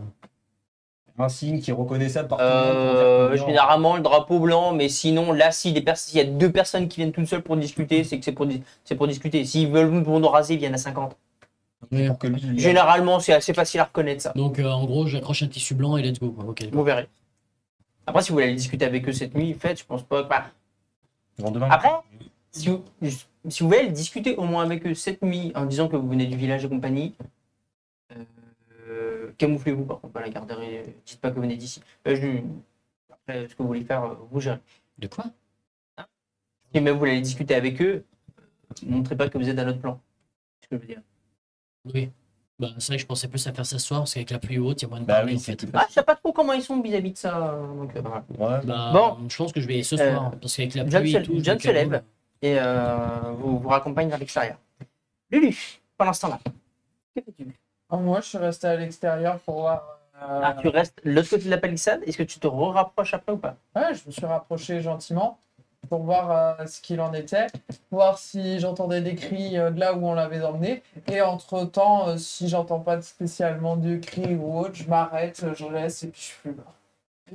Un signe qui est reconnaissable par tout le monde. pour dire qu'on vient. généralement le drapeau blanc, mais sinon là, s'il y a deux personnes qui viennent toutes seules pour discuter, c'est que c'est pour discuter. S'ils veulent nous raser, ils viennent à 50. Pour que lui, Généralement, c'est assez facile à reconnaître ça. Donc en gros, j'accroche un tissu blanc et let's go. Quoi. Ok. Vous verrez. Après, si vous voulez aller discuter avec eux cette nuit, faites, je pense pas. Bah, le lendemain. après, si vous voulez aller discuter au moins avec eux cette nuit en disant que vous venez du village et compagnie, camouflez-vous par contre, pas la garderie, dites pas que vous venez d'ici. Après, ce que vous voulez faire, vous gérez. De quoi Si même vous voulez aller discuter avec eux, montrez pas que vous êtes à notre plan. C'est ce que je veux dire. Oui. Bah, c'est vrai que je pensais plus à faire ça ce soir parce qu'avec la pluie haute, il y a moins de Bah parler oui, en c'est fait. plus Ah, je sais pas trop comment ils sont vis-à-vis de ça. Donc, voilà. Ouais. Bah, Bon. je pense que je vais ce soir parce qu'avec la John pluie et tout. John se lève et vous raccompagne vers l'extérieur. Lulu, pendant ce temps-là, que fais-tu? Moi, je suis resté à l'extérieur pour voir. Ah, tu restes de l'autre côté de la palissade. Est-ce que tu te rapproches après ou pas? Ouais, je me suis rapproché gentiment pour voir ce qu'il en était, voir si j'entendais des cris de là où on l'avait emmené. Et entre-temps, si j'entends pas spécialement de cris ou autre, je m'arrête, je laisse et puis je fume.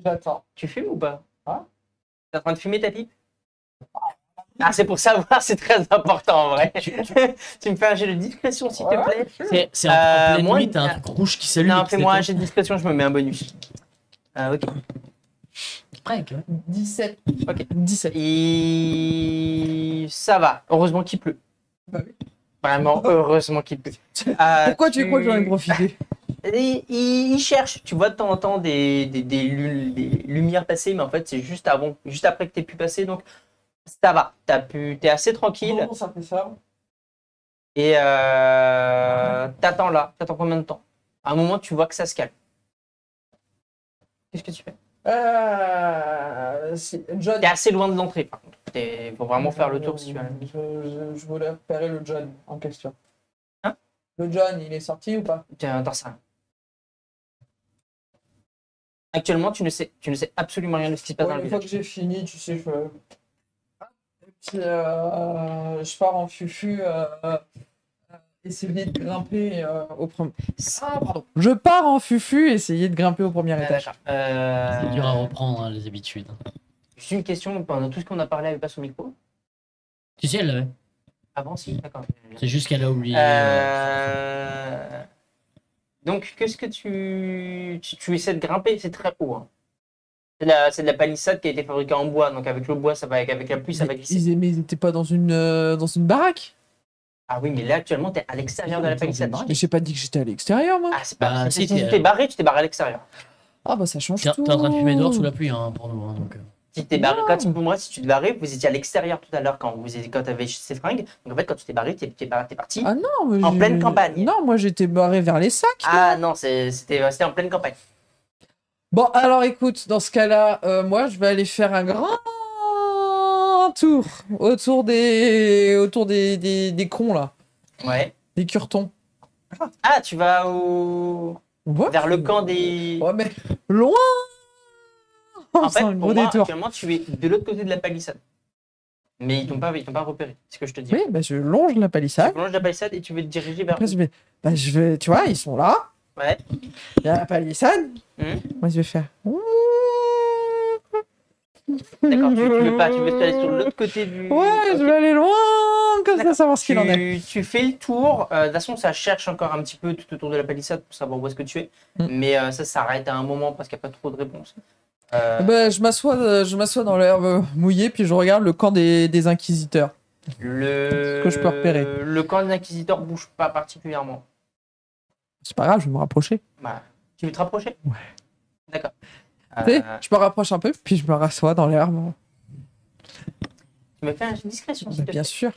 J'attends. Tu fumes ou pas? Ah. T'es en train de fumer ta pipe? Ah, c'est pour savoir, c'est très important en vrai. Tu me fais un jet de discrétion s'il te plaît. C'est en pleine moi, nuit, t'as un truc rouge qui s'allume. Non, et qui fais-moi un s'éteint. jet de discrétion, je me mets un bonus. Ok. Presque, ouais. 17. Ok. 17. Ça va. Heureusement qu'il pleut. Bah oui. Vraiment, heureusement qu'il pleut. Pourquoi tu crois que j'en ai profité? Il cherche. Tu vois de temps en temps des lumières passer, mais en fait, c'est juste avant, juste après que tu aies pu passer. Donc, ça va. T'es assez tranquille. Comment ça fait ça? Et t'attends là. T'attends combien de temps? À un moment, tu vois que ça se calme. Qu'est-ce que tu fais? John. T'es assez loin de l'entrée, par contre. Faut vraiment faire le tour si tu veux. Je voulais repérer le John en question. Hein? Le John, il est sorti ou pas? T'en sais rien. Actuellement, tu ne sais absolument rien de ce qui se passe dans le Une fois village. que j'ai fini, tu sais, et puis, je pars en fufu essayer de grimper au premier. Ah, pardon. Je pars en fufu essayer de grimper au premier étage. D'accord. C'est dur à reprendre, hein, les habitudes. Juste une question, pendant tout ce qu'on a parlé, elle passe au micro? Tu sais, elle l'avait. Avant, si, d'accord. C'est juste qu'elle a oublié. Donc, qu'est-ce que tu essaies de grimper? C'est très haut. Hein. C'est de la palissade qui a été fabriquée en bois, donc avec le bois, ça va, avec la pluie, ça va glisser. Mais ils étaient pas dans une baraque? Ah oui, mais là, actuellement, t'es à l'extérieur de la palissade. Mais j'ai pas dit que j'étais à l'extérieur, moi. Ah, c'est pas. Bah, si si, tu t'es barré, tu t'es barré à l'extérieur. Ah bah ça change T'es tout. en train de fumer dehors sous la pluie, hein, pour nous. Hein, donc. Si t'es barré, pour moi, si tu te barrais, vous étiez à l'extérieur tout à l'heure quand t'avais ces fringues. Donc en fait, quand tu t'es barré, t'es parti. Ah non, mais En pleine campagne. Non, moi j'étais barré vers les sacs. Ah non, c'était en pleine campagne. Bon, alors écoute, dans ce cas-là, moi je vais aller faire un grand tour autour des cons là, Ouais. des curtons. Ah, tu vas Ouais. vers le camp des. Ouais, mais loin. En C'est fait, un pour gros moi, détour. actuellement, tu es de l'autre côté de la palissade. Mais ils t'ont pas repéré, c'est ce que je te dis. Oui, bah je longe la Tu palissade. prolonges la palissade et tu veux te diriger vers. Après je vais, tu vois, ils sont là. Ouais. Il y a la palissade. Mhm. Moi je vais faire. D'accord, tu veux pas, tu veux aller sur l'autre côté du. Ouais, Ok. je vais aller loin comme ça, D'accord. savoir ce qu'il en est. Tu fais le tour. De toute façon, ça cherche encore un petit peu tout autour de la palissade pour savoir où est-ce que tu es. Mais ça s'arrête à un moment parce qu'il n'y a pas trop de réponses. Bah, je m'assois dans l'herbe mouillée, puis je regarde le camp des inquisiteurs. Ce que je peux repérer. Le camp des inquisiteurs bouge pas particulièrement. C'est pas grave, je vais me rapprocher. Bah, tu veux te rapprocher? Ouais. D'accord. Tu sais, je me rapproche un peu, puis je me rassois dans l'herbe. Tu me fais une discrétion, s'il Bah, te bien plaît. sûr.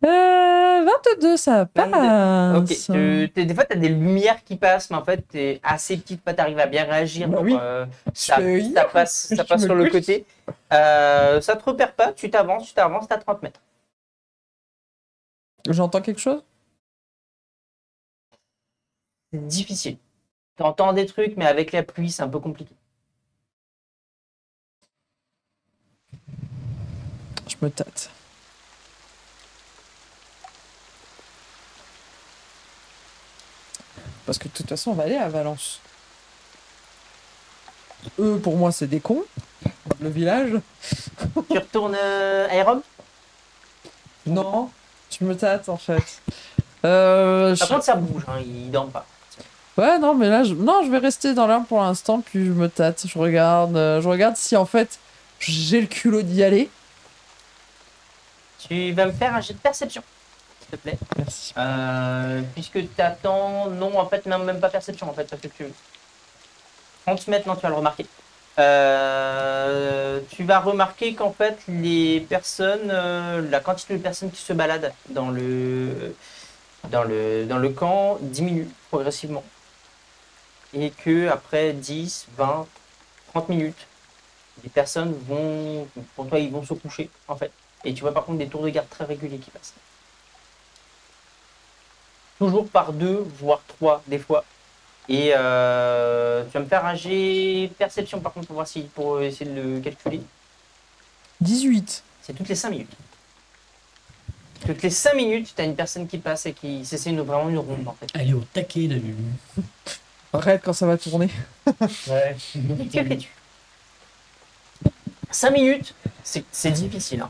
22, ça passe. Ok, des fois, tu as des lumières qui passent, mais en fait, tu es assez petite, tu arrives à bien réagir. Bah donc, oui. ça passe Je sur me le couche. côté. Ça te repère pas, tu t'avances, t'as 30 mètres. J'entends quelque chose? C'est difficile. Tu entends des trucs, mais avec la pluie, c'est un peu compliqué. Je me tâte. Parce que de toute façon, on va aller à Valence. Eux, pour moi, c'est des cons. Le village. Tu retournes à Rome? Non, je me tâte en fait. Par contre, ça bouge, hein, ils dorment pas. Ouais, non, mais là, non, je vais rester dans l'herbe pour l'instant, puis je me tâte. Je regarde si en fait j'ai le culot d'y aller. Tu vas me faire un jet de perception, s'il te plaît. Merci. Puisque tu attends. Non, en fait, même pas perception, en fait, parce que tu. 30 mètres, non, tu vas le remarquer. Tu vas remarquer qu'en fait, les personnes, la quantité de personnes qui se baladent dans le camp diminue progressivement. Et que après 10, 20, 30 minutes, les personnes vont, pour toi, ils vont se coucher, en fait. Et tu vois par contre des tours de garde très réguliers qui passent. Toujours par 2, voire 3 des fois. Et tu vas me faire un jet perception par contre pour essayer de le calculer. 18. C'est toutes les 5 minutes. Toutes les 5 minutes, tu as une personne qui passe et qui. C'est vraiment une ronde en fait. Elle est au taquet, la Lulu. Arrête quand ça va tourner. Ouais. Que fais-tu 5 minutes, c'est difficile. Hein.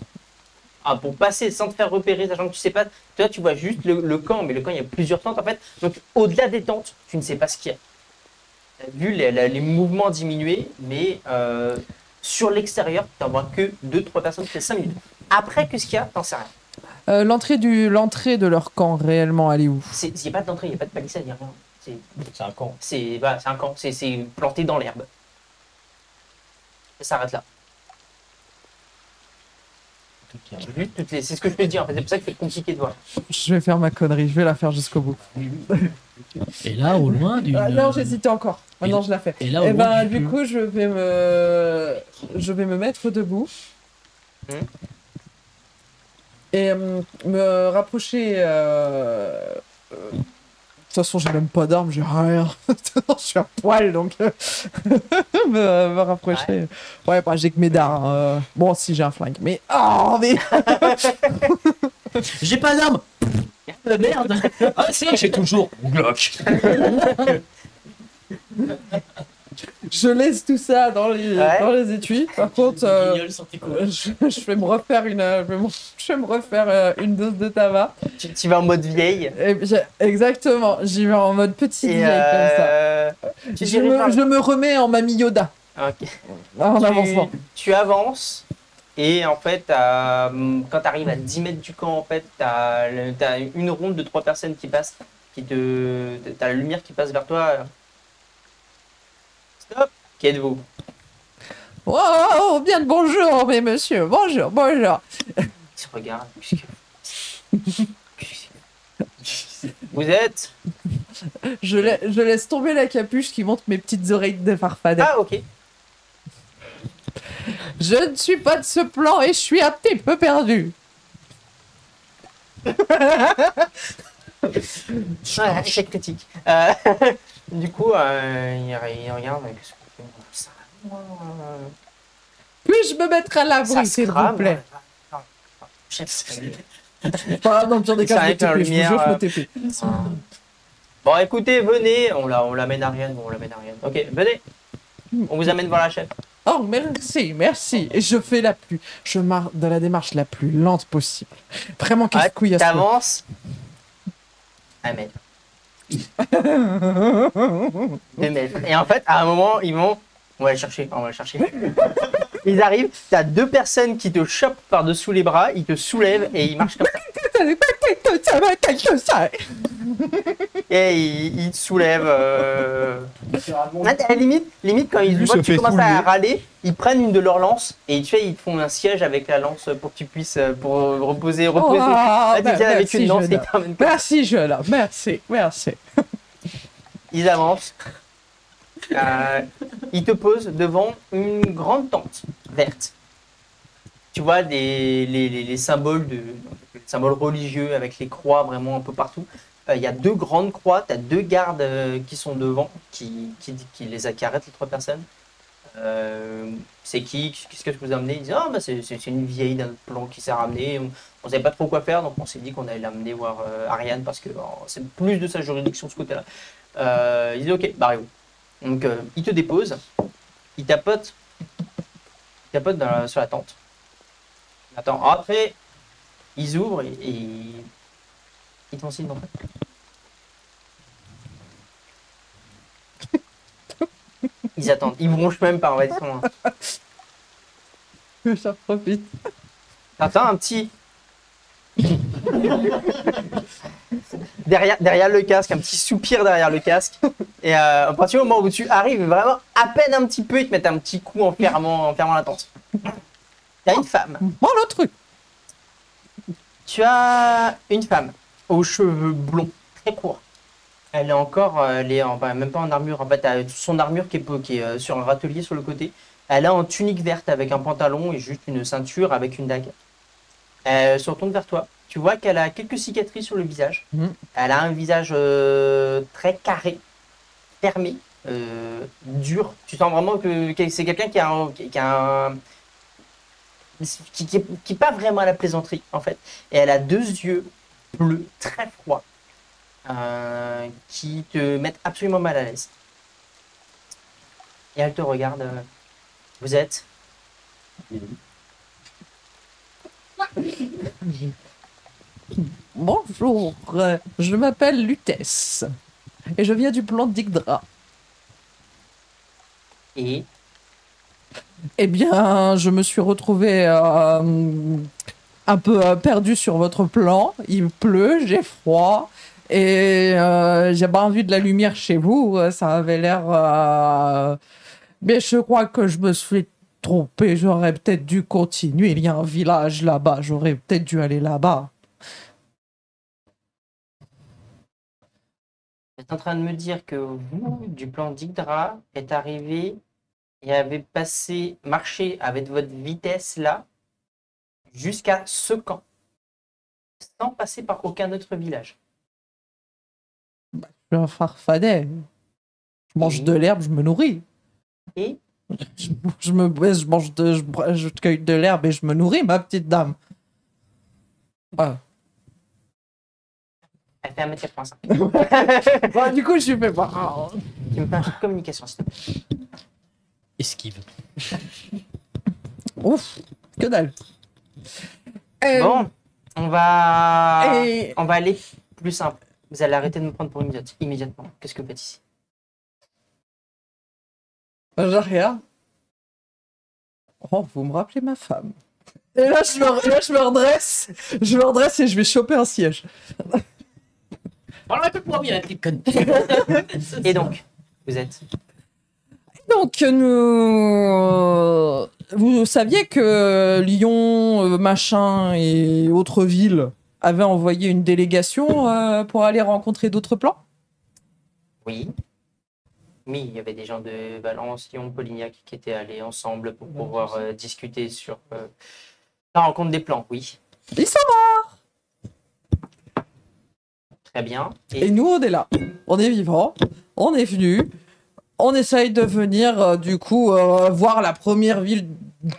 Ah, pour passer sans te faire repérer, sachant que tu sais pas. Toi, tu vois juste le camp, mais le camp, il y a plusieurs tentes en fait. Donc, au-delà des tentes, tu ne sais pas ce qu'il y a. Tu as vu les mouvements diminuer, mais sur l'extérieur, tu n'en vois que 2-3 personnes toutes les 5 minutes. Après, qu'est-ce qu'il y a, t'en sais rien. L'entrée de leur camp, réellement, elle est où? Il n'y a pas d'entrée, il n'y a pas de palissade, il n'y a rien. C'est un camp. C'est un camp, c'est planté dans l'herbe. Ça s'arrête là. C'est ce que je te dis, en fait. C'est pour ça que c'est compliqué de voir. Je vais faire ma connerie, je vais la faire jusqu'au bout. Et là, au loin d'une. Non, j'hésitais encore. Maintenant, je la fais. Et là, au Et loin ben, du coup, je vais me mettre debout. Et me rapprocher. De toute façon, j'ai même pas d'armes, j'ai rien. Je suis à poil, donc me rapprocher. Ouais, bah, j'ai que mes dards. Bon, si j'ai un flingue, mais mais J'ai pas d'arme. Merde. Ah, c'est j'ai toujours mon Glock. je laisse tout ça dans les étuis. Par contre, Guignol sur tes couilles. je vais me refaire une dose de tabac. Tu vas en mode vieille. Et exactement, j'y vais en mode petit vieille comme ça. Je me remets en Mamie Yoda. Ok. En avançant. Tu avances et en fait, quand tu arrives à 10 mètres du camp, en fait, tu as une ronde de 3 personnes qui passent, t'as la lumière qui passe vers toi. Stop. Qui êtes-vous? Oh, bien de bonjour, mes messieurs. Bonjour. Ils se regardent. Vous êtes? Je laisse tomber la capuche qui montre mes petites oreilles de farfadet. Ah, ok. Je ne suis pas de ce plan et je suis un petit peu perdu. Ouais, échec critique. Du coup, il regarde. Qu'est-ce que ça Puis-je me mettre à l'abri, s'il vous plaît? Non, chef. Ah non, pire des cas, je me Ça TP, je vous jure, je me lumière, TP. Bon, écoutez, venez. On l'amène à Ariane. Ok, venez. On vous amène voir la chef. Oh, merci. Et je fais je marche dans la démarche la plus lente possible. Vraiment casse-couille à ce moment. T'avances. 1 mètre. 2 mètres. Et en fait, à un moment, ils vont. On va le chercher. Ils arrivent, t'as 2 personnes qui te chopent par-dessous les bras, ils te soulèvent et ils marchent comme ça. Et ils te soulèvent. À la limite, quand ils voient que tu commences à râler, ils prennent une de leurs lances et ils te font un siège avec la lance pour que tu puisses reposer. Avec une lance et ils t'emmènent. Merci, jeune homme. Merci. Ils avancent. Ils te posent devant une grande tente verte. Tu vois les symboles symboles religieux avec les croix vraiment un peu partout. Il y a 2 grandes croix, tu as 2 gardes qui sont devant, qui arrêtent les 3 personnes. C'est qui? Qu'est-ce que je vous ai amené? Ils disent bah, c'est une vieille d'un plan qui s'est ramenée. On ne savait pas trop quoi faire, donc on s'est dit qu'on allait l'amener voir Ariane parce que c'est plus de sa juridiction de ce côté-là. Ils disent ok, barrez-vous. Donc ils te déposent, ils tapotent sur la tente. Attends, après ils ouvrent et ils t'en signent en fait. Ils attendent, ils bronchent même pas, on va dire. J'en profite. T'entends un petit. derrière le casque, un petit soupir derrière le casque. Et à partir du moment où tu arrives vraiment à peine un petit peu, ils te mettent un petit coup en fermant la tente. T'as une femme. Oh, le truc. Tu as une femme aux cheveux blonds, très courts. Elle est encore, même pas en armure. En fait, t'as son armure qui est sur un râtelier sur le côté. Elle est en tunique verte avec un pantalon et juste une ceinture avec une dague. Elle se retourne vers toi. Tu vois qu'elle a quelques cicatrices sur le visage. Elle a un visage très carré, fermé, dur. Tu sens vraiment que c'est quelqu'un qui est pas vraiment à la plaisanterie en fait. Et elle a deux yeux bleus très froids qui te mettent absolument mal à l'aise. Et elle te regarde. Vous êtes Bonjour, je m'appelle Lutèce et je viens du plan d'Yggdra. et Eh bien, je me suis retrouvé un peu perdu sur votre plan. Il pleut, j'ai froid et j'ai pas envie de la lumière chez vous. Ça avait l'air. Mais je crois que je me suis trompé. J'aurais peut-être dû continuer. Il y a un village là-bas. J'aurais peut-être dû aller là-bas. vous êtes en train de me dire que vous, du plan d'Yggdra, êtes arrivé et avez marché avec votre vitesse là jusqu'à ce camp, sans passer par aucun autre village. Je suis un farfadet. Je mange de l'herbe, je me nourris. Et Je cueille de l'herbe et je me nourris, ma petite dame. Ah. elle fait 1m85. Bon, du coup, je lui fais pas. Tu me fais un jeu de communication, s'il te plaît. Esquive. Ouf, que dalle. Bon, on va Et- aller plus simple. Vous allez arrêter de me prendre pour une idiote immédiatement. Qu'est-ce que vous faites ici? Je regarde. Oh, vous me rappelez ma femme. Et là, je me redresse. Je me redresse et je vais choper un siège. Parle un peu pour bien, la petite conne. Et donc, vous êtes Donc, vous saviez que Lyon, machin et autres villes avaient envoyé une délégation pour aller rencontrer d'autres plans? Oui. Oui, il y avait des gens de Valence, Lyon, Polignac qui étaient allés ensemble pour pouvoir discuter sur la rencontre des plans, oui. Ils sont Très bien. Et nous, on est là. On est vivants. On est venus. On essaye de venir, voir la première ville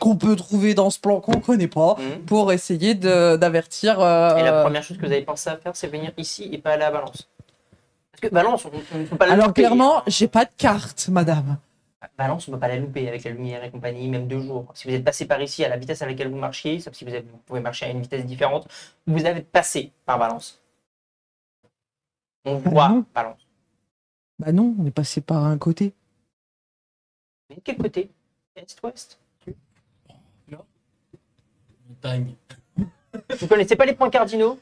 qu'on peut trouver dans ce plan qu'on connaît pas, pour essayer d'avertir. Et la première chose que vous avez pensé à faire, c'est venir ici et pas aller à Valence. Parce que Valence, on ne peut pas la Alors, louper. clairement, j'ai pas de carte, madame. Valence, on ne peut pas la louper avec la lumière et compagnie, même 2 jours. Si vous êtes passé par ici à la vitesse à laquelle vous marchiez, sauf si vous pouvez marcher à une vitesse différente, vous avez passé par Valence. On voit non. Valence. Bah non, on est passé par un côté. Mais de quel côté? Est-ouest? Montagne. Vous connaissez pas les points cardinaux?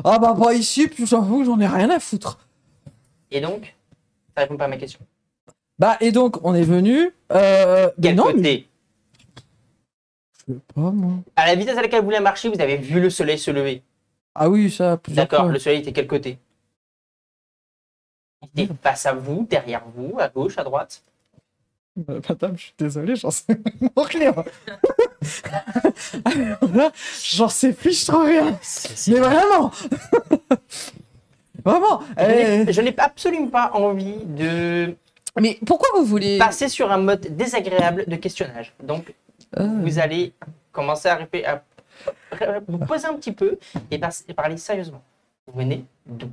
Ah bah pas ici, puis j'avoue, j'en ai rien à foutre. Et donc, ça répond pas à ma question. Bah et donc, on est venu. Quel non, côté? mais je sais pas moi. À la vitesse à laquelle vous voulez marcher, vous avez vu le soleil se lever. Ah oui, ça, plusieurs D'accord, fois. le soleil était quel côté? Il était face à vous, derrière vous, à gauche, à droite. Madame, je suis désolé, j'en sais rien. J'en sais fiche trop rien. Mais vraiment. Vraiment. Je n'ai absolument pas envie de Mais pourquoi vous voulez... passer sur un mode désagréable de questionnage. Donc, vous allez commencer à vous poser un petit peu et parler sérieusement. Vous venez d'où?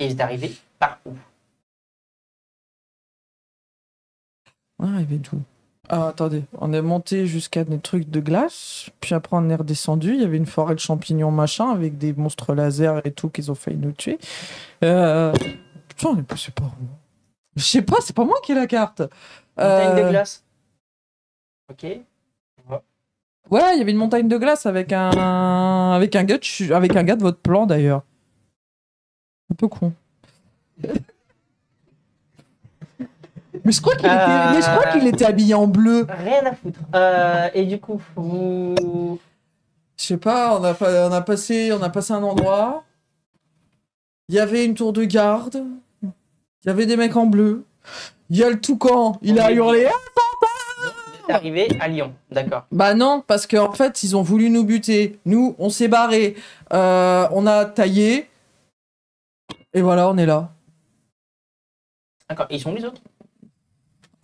Et vous êtes arrivé par où? Arrivé d'où? Ah, attendez, on est monté jusqu'à des trucs de glace, puis après on est redescendu, il y avait une forêt de champignons machin, avec des monstres laser et tout qu'ils ont failli nous tuer. Putain, on est passé par où? Je sais pas, c'est pas moi qui ai la carte. Montagne de glace. Ok. Ouais, il y avait une montagne de glace avec un gars de votre plan d'ailleurs. Un peu con. Mais je crois qu'il était habillé en bleu. Rien à foutre. Et du coup, vous... Je sais pas, on a passé un endroit. Il y avait une tour de garde. Il y avait des mecs en bleu. Il y a le toucan, il a hurlé. Vous êtes arrivé à Lyon, d'accord. Bah non, parce qu'en fait, ils ont voulu nous buter. Nous, on s'est barré. On a taillé. Et voilà, on est là. D'accord, et ils sont où les autres?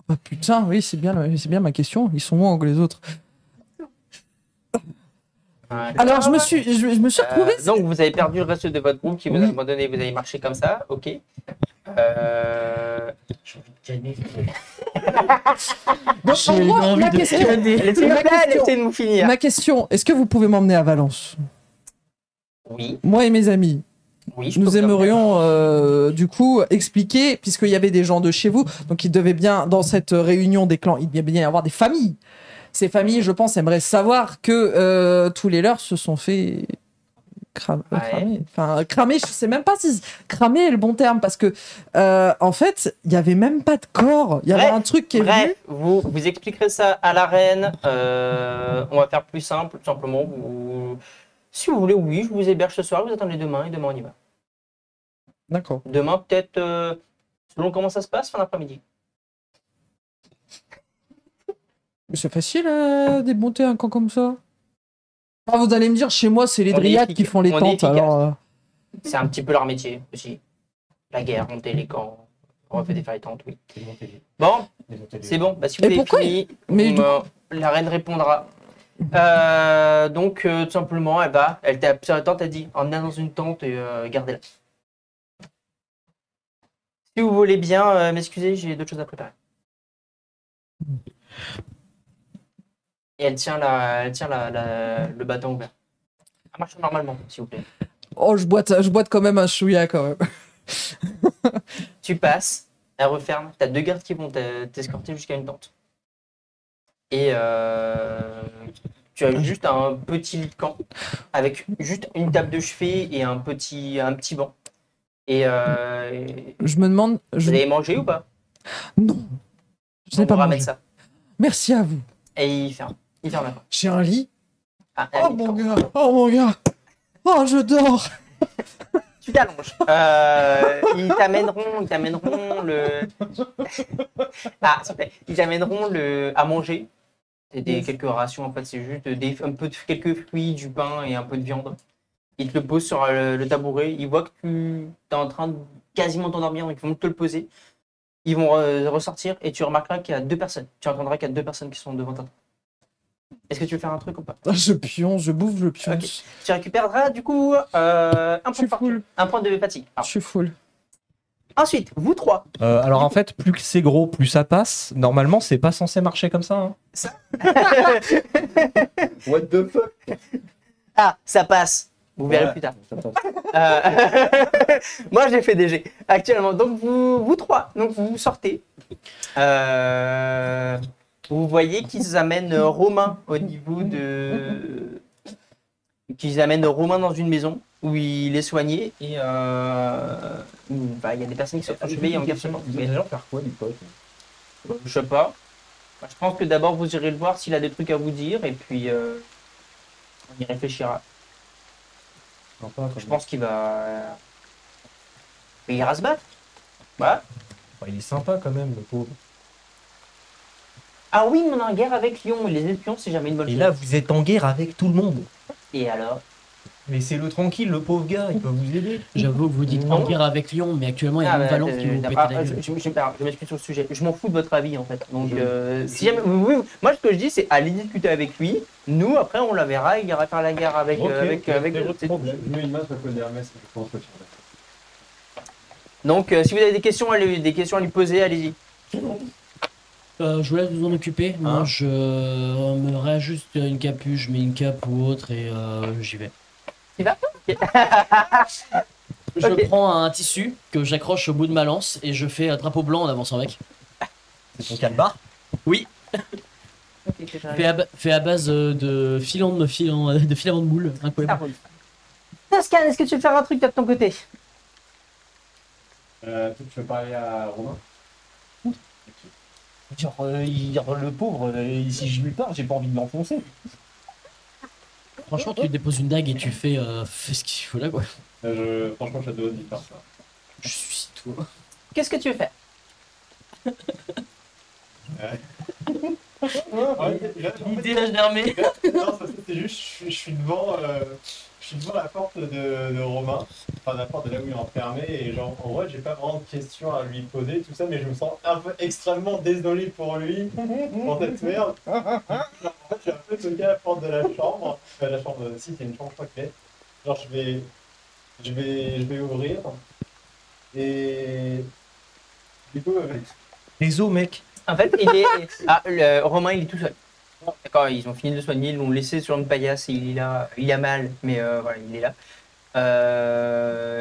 Ah putain, oui, c'est bien ma question. Ils sont où les autres? Alors, je me suis retrouvé. Donc, vous avez perdu le reste de votre groupe qui vous a Oui. abandonné, vous avez marché comme ça, ok. J'ai envie de gagner. Donc, en gros, ma question, Laissez nous finir. ma question, est-ce que vous pouvez m'emmener à Valence? Oui, Moi et mes amis. oui, je Nous peux vous aimerions du coup expliquer, puisqu'il y avait des gens de chez vous, donc il devait bien, dans cette réunion des clans, il devait bien y avoir des familles. Ces familles, je pense, aimeraient savoir que tous les leurs se sont fait cramer. Enfin, cramer, je sais même pas si cramer est le bon terme, parce que en fait, il y avait même pas de corps. Il y avait Bref, un truc qui est venu. Bref, vous expliquerez ça à la reine. On va faire plus simple, tout simplement. Si vous voulez, oui, je vous héberge ce soir, vous attendez demain et demain on y va. D'accord. Demain, peut-être, selon comment ça se passe, fin d'après-midi. Mais c'est facile à démonter un camp comme ça. Ah, vous allez me dire, chez moi, c'est les On est dryades qui efficace. font les On est tentes. efficace. Alors, C'est un petit peu leur métier aussi. La guerre, monter les camps, on refait des faire les tentes, oui. Bon, c'est bon. Bah, si vous Et avez pourquoi fini, Mais du la reine répondra. Donc, tout simplement, elle t'a appuyé sur la tente, elle dit emmenez-la dans une tente et gardez-la. Si vous voulez bien m'excuser, j'ai d'autres choses à préparer. Et elle tient le bâton ouvert. Ça marche normalement, s'il vous plaît. oh, je boite quand même un chouïa quand même. Tu passes, elle referme, t'as deux gardes qui vont t'escorter jusqu'à une tente. Et tu as juste un petit lit de camp avec juste une table de chevet et un petit banc. Et Je me demande. vous avez mangé ou pas? Non. Je n'ai On pas vous ramène mangé. ça. Merci à vous. Et il ferme la porte. J'ai un lit. Ah, Oh mon gars. Oh mon gars. Oh, je dors. Tu t'allonges. Ils t'amèneront le. Ah, s'il te plaît. Ils t'amèneront à manger. C'est quelques rations, en fait, c'est juste quelques fruits, du pain et un peu de viande. Ils te le posent sur le tabouret. Ils voient que tu es en train de quasiment t'endormir, donc ils vont te le poser. Ils vont ressortir et tu remarqueras qu'il y a deux personnes. Tu entendras qu'il y a deux personnes qui sont devant toi. Est-ce que tu veux faire un truc ou pas? Je pionce, je bouffe, je pionce. Ok. Tu récupéreras du coup un point de fortune, un point de fatigue. Je suis full. Ensuite, vous trois. Alors en fait, plus que c'est gros, plus ça passe. Normalement, c'est pas censé marcher comme ça. Hein. What the fuck? Ah, ça passe. Vous verrez plus tard. Ça passe. Moi, j'ai fait des jets actuellement. Donc, vous trois, donc vous sortez. Vous voyez qu'ils amènent Romain au niveau de. Qu'ils amènent Romain dans une maison où il est soigné et il y a des personnes qui sont enchevêillées en garçonnement. Mais les gens faire quoi, du pote? Je sais pas. Je pense que d'abord vous irez le voir s'il a des trucs à vous dire et puis on y réfléchira. Je pense qu'il va. Il ira se battre. Voilà. Il est sympa quand même, le pauvre. Ah oui, on est en guerre avec Lyon et les espions, c'est jamais une bonne Et chose. là, vous êtes en guerre avec tout le monde. Et alors? Laissez-le tranquille, le pauvre gars, il peut vous aider. J'avoue que vous dites en guerre avec Lyon, mais actuellement il y a une Valence qui vous pète la gueule. je m'excuse sur le sujet. Je m'en fous de votre avis en fait. Donc, si jamais, moi, ce que je dis, c'est aller discuter avec lui. Nous, après, on la verra. Il ira faire la guerre avec. Je mets une main sur le col d'Hermès, je pense que tu vas. Donc, si vous avez des questions à lui poser, allez-y. Je vous laisse vous en occuper. Moi, je me réajuste une capuche, je mets une cape ou autre et j'y vais. Tu vas? Je prends un tissu que j'accroche au bout de ma lance et je fais un drapeau blanc en avançant avec. C'est ton calbar? Oui. Fait à base de filament de moule. Incroyable. Pascal, est-ce que tu veux faire un truc de ton côté? Tu veux parler à Romain? Genre, le pauvre, si je lui parle, j'ai pas envie de l'enfoncer. Franchement, tu lui déposes une dague et tu fais ce qu'il faut là, quoi. Franchement, j'adore de faire ça. Je suis toi. Qu'est-ce que tu veux faire? L'idée a germé. Non, c'est juste, je suis devant la porte de Romain, enfin la porte de là où il est enfermé, et genre, en vrai, j'ai pas vraiment de questions à lui poser, tout ça, mais je me sens un peu extrêmement désolé pour lui, pour cette merde. Genre, en fait, j'ai un peu toqué à la porte de la chambre, si, c'est une chambre, je crois qu'il est. Genre, je vais ouvrir, et du coup, les os, mec. En fait, Romain, il est tout seul. D'accord, ils ont fini de le soigner, ils l'ont laissé sur une paillasse et il est là. Il a mal, mais voilà, il est là.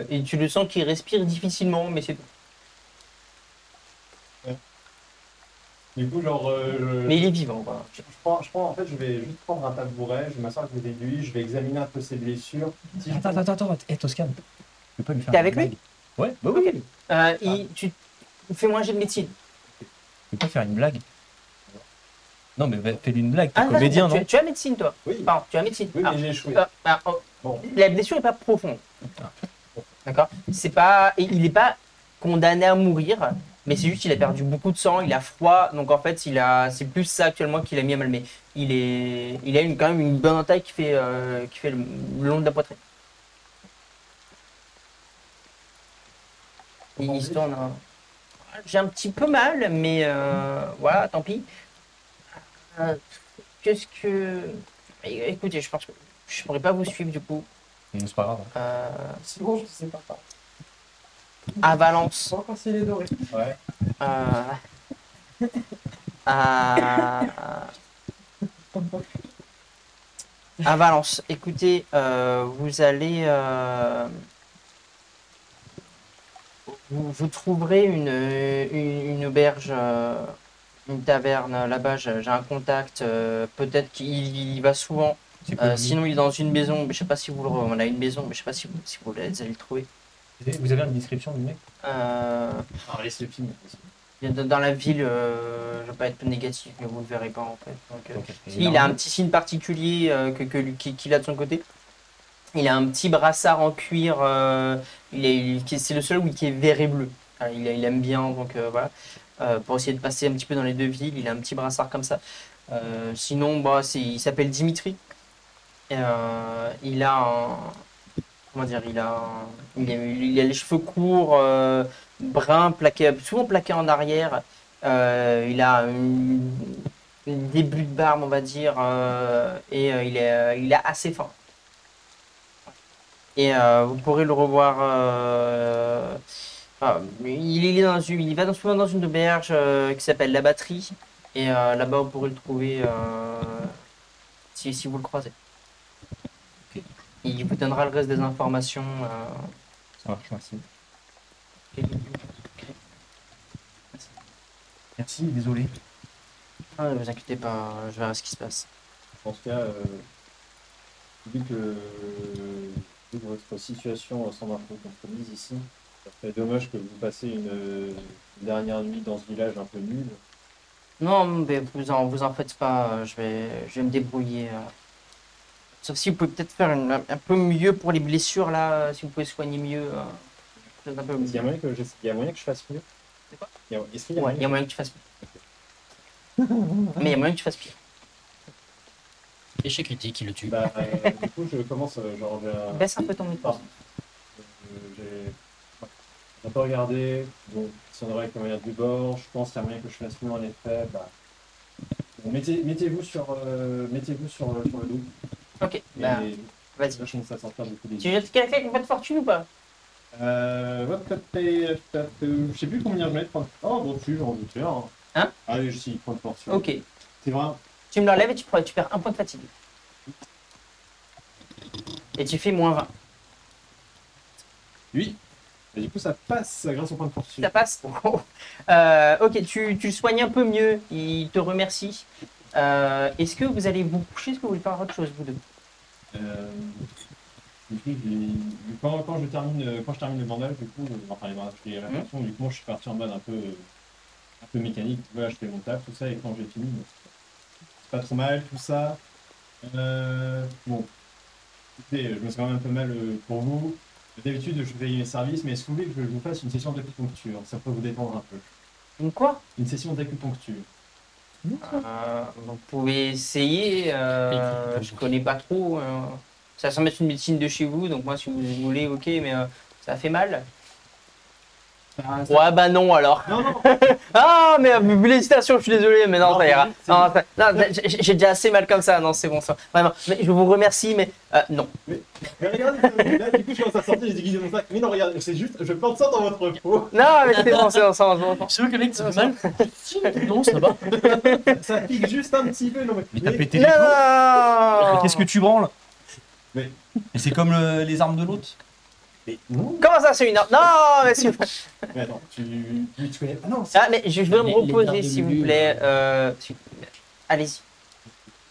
Et tu le sens qu'il respire difficilement, mais c'est tout. Du coup, genre, Mais il est vivant, quoi. en fait, je vais juste prendre un tabouret, je vais m'asseoir à côté de lui, je vais examiner un peu ses blessures. Si je- Attends, Toscan. Je peux pas lui faire T'es une avec lui? blague. Ouais, bah oui. Tu fais-moi un jet de médecine. Je peux pas faire une blague. Non, mais fais-lui une blague, t'es Ah, comédien, non? tu as médecine, toi? Oui. Pardon, tu as médecine. Oui, Ah, mais j'ai échoué. Bon. La blessure n'est pas profonde. D'accord? C'est pas, et il n'est pas condamné à mourir, mais c'est juste qu'il a perdu beaucoup de sang, il a froid, donc en fait, c'est plus ça actuellement qu'il a mis à mal. Mais il a quand même une bonne entaille qui fait le long de la poitrine. Il se tourne. J'ai un petit peu mal, mais voilà, tant pis. Euh, Qu'est-ce que. Écoutez, je pense que je pourrais pas vous suivre du coup. C'est pas grave. C'est bon, je sais pas. À Valence. Bon, quand il est doré. Ouais. Euh, à, à Valence. Écoutez, vous allez. Vous trouverez une auberge, une taverne là-bas. J'ai un contact. Peut-être qu'il y va souvent. C'est quoi, Sinon, il est dans une maison. Mais je sais pas si vous le. On a une maison, mais je sais pas si vous allez le trouver. Vous avez une description du mec? Alors, laisse le film. Dans la ville, je vais pas être négatif, mais vous ne le verrez pas en fait. Donc, Ok. si, il a un petit signe particulier qu'il a de son côté. Il a un petit brassard en cuir. C'est le seul qui est vert et bleu. Il aime bien, donc voilà. Pour essayer de passer un petit peu dans les deux villes, il a un petit brassard comme ça. Sinon, bah, il s'appelle Dimitri. Il a un, comment dire, il a les cheveux courts, bruns, souvent plaqués en arrière. Il a un début de barbe, on va dire, et il est assez fin. Et vous pourrez le revoir. Il va souvent dans une auberge qui s'appelle La Batterie. Et là-bas, vous pourrez le trouver si vous le croisez. Il vous donnera le reste des informations. Ça marche, merci. Merci, désolé. Ah, ne vous inquiétez pas, je verrai ce qui se passe. En tout cas, vu que votre situation semble un peu compromise ici, ça serait dommage que vous passiez une dernière nuit dans ce village un peu nul. Non, mais vous en faites pas, je vais me débrouiller. Sauf si vous pouvez peut-être faire un peu mieux pour les blessures là, si vous pouvez soigner mieux. Peut-être un peu Il y a moyen que je fasse mieux. C'est quoi? Est-ce qu'il y a Ouais, il y a moyen que tu fasses mieux. Mais il y a moyen que tu fasses pire. Échec critique, il le tue. Bah, du coup, je commence, genre, Baisse un peu ton micro. j'ai un peu regardé, donc si on aurait avec le moyen du bord, je pense qu'il y a moyen que je fasse mieux en effet. Bah, bon, mettez-vous sur le dos. Ok, Et bah, vas-y. là, je commence à sortir du coup des Tu jettes quelqu'un avec pas de fortune ou pas? ouais, peut-être, je sais plus combien je mets. Oh, bon, si, j'en doute un. Hein? Allez, je sais, point de fortune. Ok. C'est vrai. Tu me l'enlèves et tu perds un point de fatigue. Et tu fais -20. Oui. Et du coup, ça passe grâce au point de fortune. Ça passe. Ok, tu le soignes un peu mieux. Il te remercie. Est-ce que vous allez vous coucher? Est-ce que vous voulez faire autre chose, vous deux? Du coup, quand je termine le bandage, du coup, enfin les bandages, les réflexions, du coup, moi, je suis parti en mode un un peu mécanique. Voilà, je fais mon taf, tout ça, et quand j'ai fini, c'est pas trop mal, tout ça. Bon, écoutez, je me sens quand même un peu mal pour vous. D'habitude, je paye mes services, mais est-ce que vous voulez que je vous fasse une session d'acupuncture? Ça peut vous détendre un peu. Une quoi? Une session d'acupuncture. Vous pouvez essayer. Je connais pas trop. Ça semble être une médecine de chez vous, donc moi, si vous voulez, ok, mais ça fait mal. Ouais, bah non alors. Non, non, Ah, mais félicitations, je suis désolé, mais non, Non, ça ira. c'est Non, non, j'ai déjà assez mal comme ça, non, c'est bon ça. Vraiment, mais je vous remercie, mais non. mais regardez, là, du coup, je commence à sortir les aiguilles de mon sac. Mais non, regardez, c'est juste, je plante ça dans votre peau. Non, mais c'est bon, c'est bon, c'est bon. C'est vrai que mec, ça fait mal. Non, ça va. Ça pique juste un petit peu. Non, Mais t'as mais pété les plombs. Non. Mais qu'est-ce que tu branles? Mais- Mais c'est comme les armes de l'autre. mais non. Comment ça, c'est une arme? Non, mais c'est... Mais attends, lui, tu connais. Ah non, c'est Ah, mais je vais me Les reposer, armes de s'il vous Lulu, plaît. Allez-y.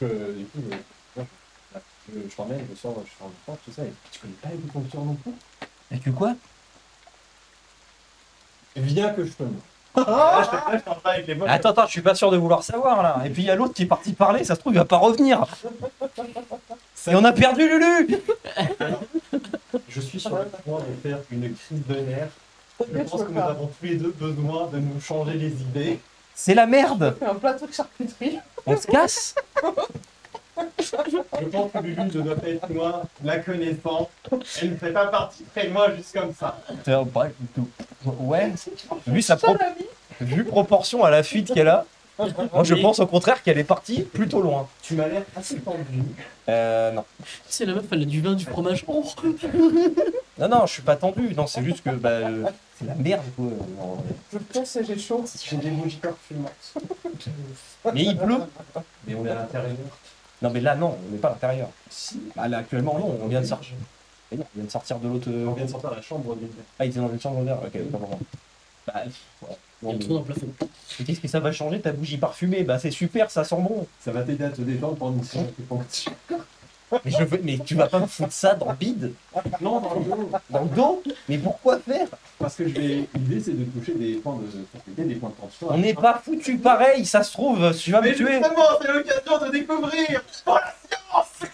que du coup, je t'emmène, je sors, je fais un porte, tout ça. Et tu connais pas l'acupuncture non plus? Et que quoi? Viens que je te montre. Je t'en parle avec les mots. Attends, je suis pas sûr de vouloir savoir là. Et puis il y a l'autre qui est parti parler, ça se trouve, il va pas revenir. Et on a perdu Lulu! Je suis sur le point de faire une crise de nerfs. Je pense que nous avons tous les deux besoin de nous changer les idées. C'est la merde! Un plateau de charcuterie. On se casse? Je pense que Lulu ne doit pas être moi, la connaissant. Elle ne fait pas partie près de moi juste comme ça. Ouais. Vu proportion à la fuite qu'elle a, moi je pense au contraire qu'elle est partie plutôt loin. Tu m'as l'air assez tendu. Non. C'est la meuf, elle a du vin, du fromage. Oh. Non, je suis pas tendu. Non, c'est juste que c'est la merde quoi. Je pense et j'ai chaud. J'ai des bougies parfumantes. Mais il pleut. Mais on est à l'intérieur. Non, mais là, non, on n'est pas à l'intérieur. Si. Bah, là, actuellement, non, on vient de sortir. Mais non, on vient de sortir de l'autre. On vient de sortir de la chambre de Ah, il était dans une chambre d'air. Ok, pas vraiment. Bah, ouais. Il y a un trou dans le plafond. Mais qu'est-ce que ça va changer ta bougie parfumée? Bah, c'est super, ça sent bon. Ça va t'aider à te détendre pendant une séance d'acupuncture. Mais tu vas pas me foutre ça dans le bide? Non, dans le dos. Dans le dos? Mais pourquoi faire? Parce que l'idée c'est de toucher des points de facilité, des points de tension. On n'est pas foutu pareil, ça se trouve, tu vas me Mais tuer. justement, c'est l'occasion de découvrir pour la science.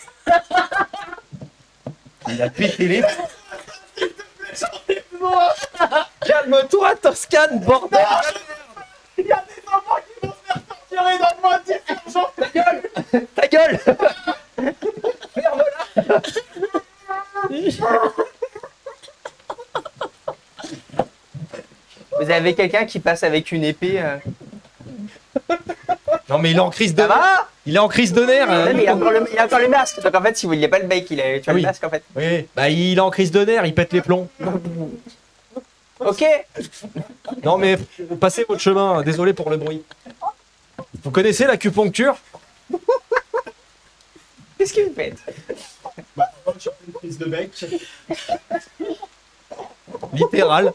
Il a pété les. Moi, Calme-toi, Toscane, bordel! il y a des enfants qui vont se faire torturer dans le mois d'urgence. Ta gueule! Ta gueule! Vous avez quelqu'un qui passe avec une épée. Non, mais il est en crise de Ça va? Il est en crise de nerfs. Non, mais il a encore le masque. Donc en fait, si vous vouliez pas le bec, tu as Oui. le masque en fait. Oui, bah il est en crise de nerfs, il pète les plombs. Ok. Non, mais passez votre chemin, désolé pour le bruit. Vous connaissez l'acupuncture? Qu'est-ce que vous faites? Bah, sur une prise de bec. Littéral.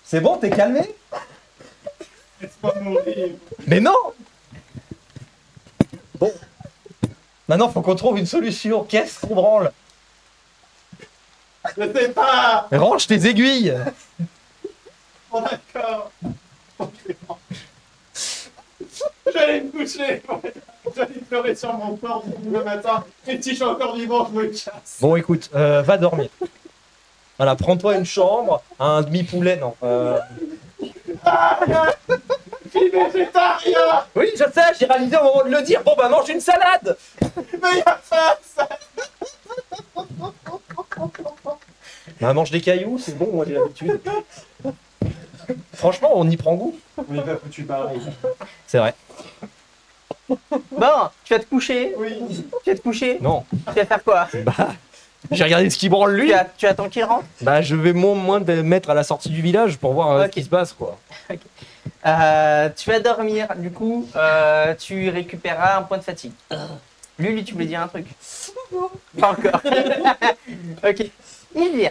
C'est bon, t'es calmé? Laisse-moi mourir. Mais non! Bon. Maintenant, faut qu'on trouve une solution. Qu'est-ce qu'on branle? Je sais pas. Range tes aiguilles! Bon, d'accord. J'allais me coucher. J'allais pleurer sur mon corps le matin. Et si je suis encore vivant, je me casse. Bon, écoute, va dormir. Voilà, prends-toi une chambre, un demi-poulet, non. Je suis végétarien. Oui, je sais, j'ai réalisé au moment de le dire. Bon, bah, mange une salade! Mais il y a pas ça. Bah, mange des cailloux, c'est bon, moi j'ai l'habitude. Franchement, on y prend goût. On n'est pas foutu pareil. C'est vrai. Bon, tu vas te coucher. Oui. Tu vas te coucher. Non. Tu vas faire quoi? Bah, j'ai regardé ce qui branle lui. Tu attends qu'il rentre. Bah, je vais moins de mettre à la sortie du village pour voir Ok. ce qui se passe, quoi. Tu vas dormir. Du coup, tu récupéreras un point de fatigue. Lulu, tu voulais dire un truc? Pas encore. Ok. Il dit.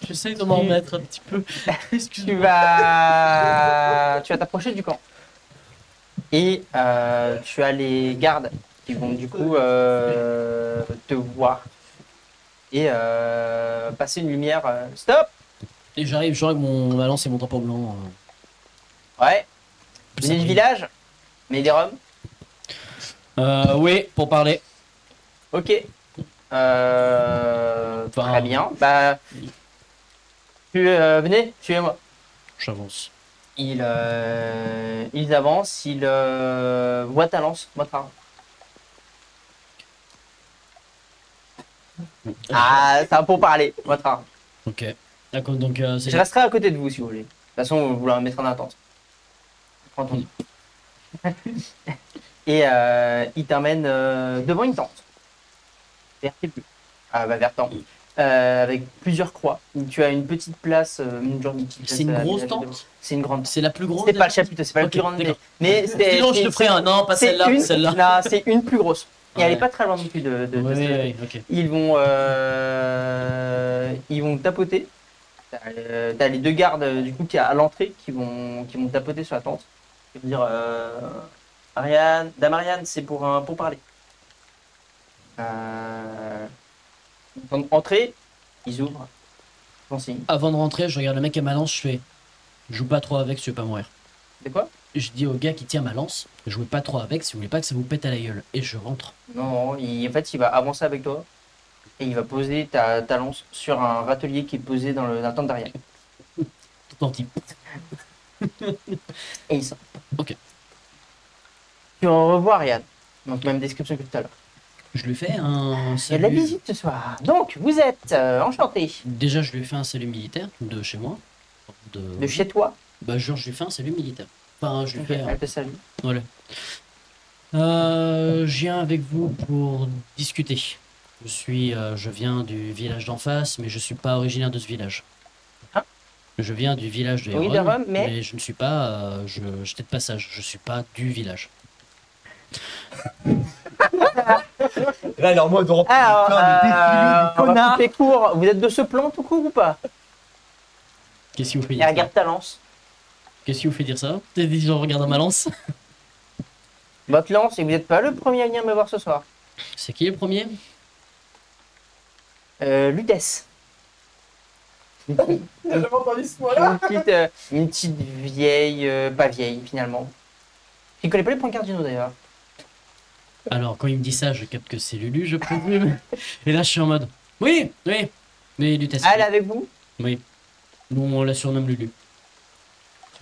J'essaye de m'en remettre un petit peu. Tu Excuse-moi. vas t'approcher du camp. Et tu as les gardes qui vont du coup te voir. Et passer une lumière. Stop! Et j'arrive, genre avec ma lance et mon drapeau blanc. Ouais. ça venez du brille. village? Mais des roms? Oui, pour parler. Ok. Enfin, Très bien. Bah, venez, suivez-moi. J'avance. Ils avancent, ils voient ta lance, votre arme. Ah, c'est un pour parler, votre arme. Ok. D'accord, donc c'est... Je resterai à côté de vous si vous voulez. De toute façon, vous la mettrez en attente. Quand on dit. Et il t'emmène devant une tente. Vers tes plus. Ah, bah, vers temps. Avec plusieurs croix. Où tu as une petite place. C'est une grosse tente? C'est une grande. C'est la plus grosse C'est des pas le tentes chapiteau, c'est pas le Ok, plus grand. d'accord. Mais c'est. Sinon, je te ferai un. Non, pas c'est celle-là. une- Celle-là. Là, c'est une plus grosse. Et elle Ouais. est pas très loin non plus de Oui, ce- oui, ok. Ils vont tapoter. T'as les deux gardes du coup qui à l'entrée qui vont tapoter sur la tente. Ils vont dire Ariane, Dame Ariane, c'est pour parler. Donc entrer, ils ouvrent. Bon signe. Avant de rentrer, je regarde le mec à ma lance, je fais. Joue pas trop avec si tu veux pas mourir. C'est quoi? Je dis au gars qui tient ma lance, jouez pas trop avec si vous voulez pas que ça vous pète à la gueule. Et je rentre. Non, en fait, il va avancer avec toi et il va poser ta lance sur un râtelier qui est posé dans la tente derrière. Tout en type. Et il sort. Ok. Tu en revois Ariane. Donc même description que tout à l'heure. Je lui fais un Il y a de la salut. visite ce soir. Donc, vous êtes enchanté. Déjà, je lui fais un salut militaire de chez moi. De chez toi. Bah, genre, je lui fais un salut militaire. Enfin, je lui fais. Elle te salue. Voilà. Je viens avec vous pour discuter. Je viens du village d'en face, mais je suis pas originaire de ce village. Ah. Je viens du village de Oui, de Héron, Rome, mais- je ne suis pas. J'étais de passage. Je suis pas du village. Là, il est en mode oh, Alors, putain, mais défilé du on va connard. couper court. Vous êtes de ce plan tout court ou pas? Qu'est-ce qui vous fait Et dire ça? regarde ta lance. Qu'est-ce qui vous fait dire ça? T'es dit, genre, regarde ma lance. Votre lance, et vous n'êtes pas le premier à venir me voir ce soir. C'est qui le premier? Ludès. J'ai jamais entendu ce mot-là. Une petite vieille, pas vieille finalement. Il connaît pas les points cardinaux d'ailleurs. Alors, quand il me dit ça, je capte que c'est Lulu, je présume. Et là, je suis en mode. Oui, oui. Mais Lutès. Ah, elle est avec vous? Oui. Nous, on la surnomme Lulu.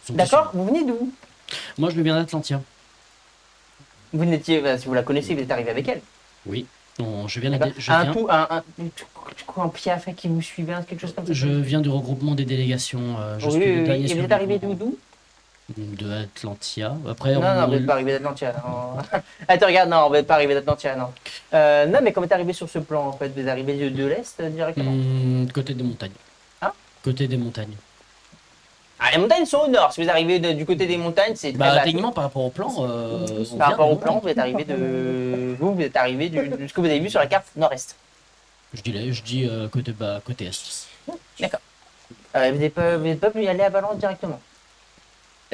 C'est son D'accord, petit vous venez d'où? surnom. Moi, je viens d'Atlantia. Vous n'étiez, si vous la connaissez, vous êtes arrivé avec elle. Oui. Non, je viens, D'accord. je Un viens, tout, un piaf qui vous suivait, quelque chose comme ça. je viens du regroupement des délégations. Je Oui, suis le oui, dernier et vous sur êtes arrivé d'où? De Atlantia. Après, Non, non, vous n'êtes pas arrivé d'Atlantia. Non. Attends, regarde, non, vous n'êtes pas arrivé d'Atlantia, non. Non, mais quand vous êtes arrivé sur ce plan, en fait, vous êtes arrivé de l'Est directement. Côté des montagnes. Hein? Côté des montagnes. Ah, les montagnes sont au nord. Si vous arrivez du côté des montagnes, c'est très Bah, bas. techniquement, par rapport au plan. on Par vient rapport des au plan, montagnes. vous êtes arrivé de. Vous êtes arrivé de ce que vous avez vu sur la carte nord-est. Je dis côté bas, côté est. Vous n'êtes pas pu y aller à Valence directement.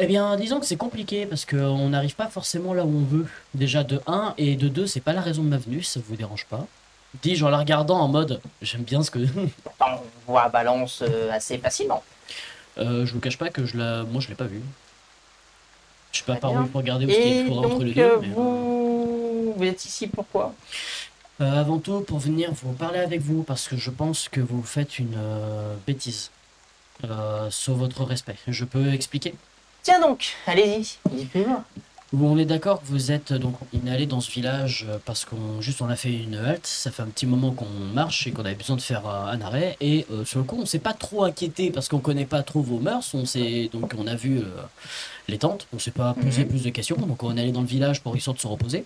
Eh bien, disons que c'est compliqué parce qu'on n'arrive pas forcément là où on veut. Déjà de 1 et de 2, c'est pas la raison de ma venue, si ça vous dérange pas. Dis-je en la regardant en mode, j'aime bien ce que. Pourtant, on voit Valence assez facilement. Je vous cache pas que moi je l'ai pas vu. Je sais pas Très par où bien. il faut regarder où est-ce qu'il Et faudra entre les donc, deux. Mais, vous êtes ici pourquoi? avant tout, pour venir vous parler avec vous, parce que je pense que vous faites une bêtise. Sur votre respect. Je peux expliquer? Tiens donc, allez-y, dites-moi. On est d'accord que vous êtes donc allé dans ce village parce on a fait une halte, ça fait un petit moment qu'on marche et qu'on avait besoin de faire un arrêt et sur le coup on s'est pas trop inquiété parce qu'on connaît pas trop vos mœurs, on a vu les tentes, on s'est pas posé plus de questions, donc on est allé dans le village pour histoire de se reposer.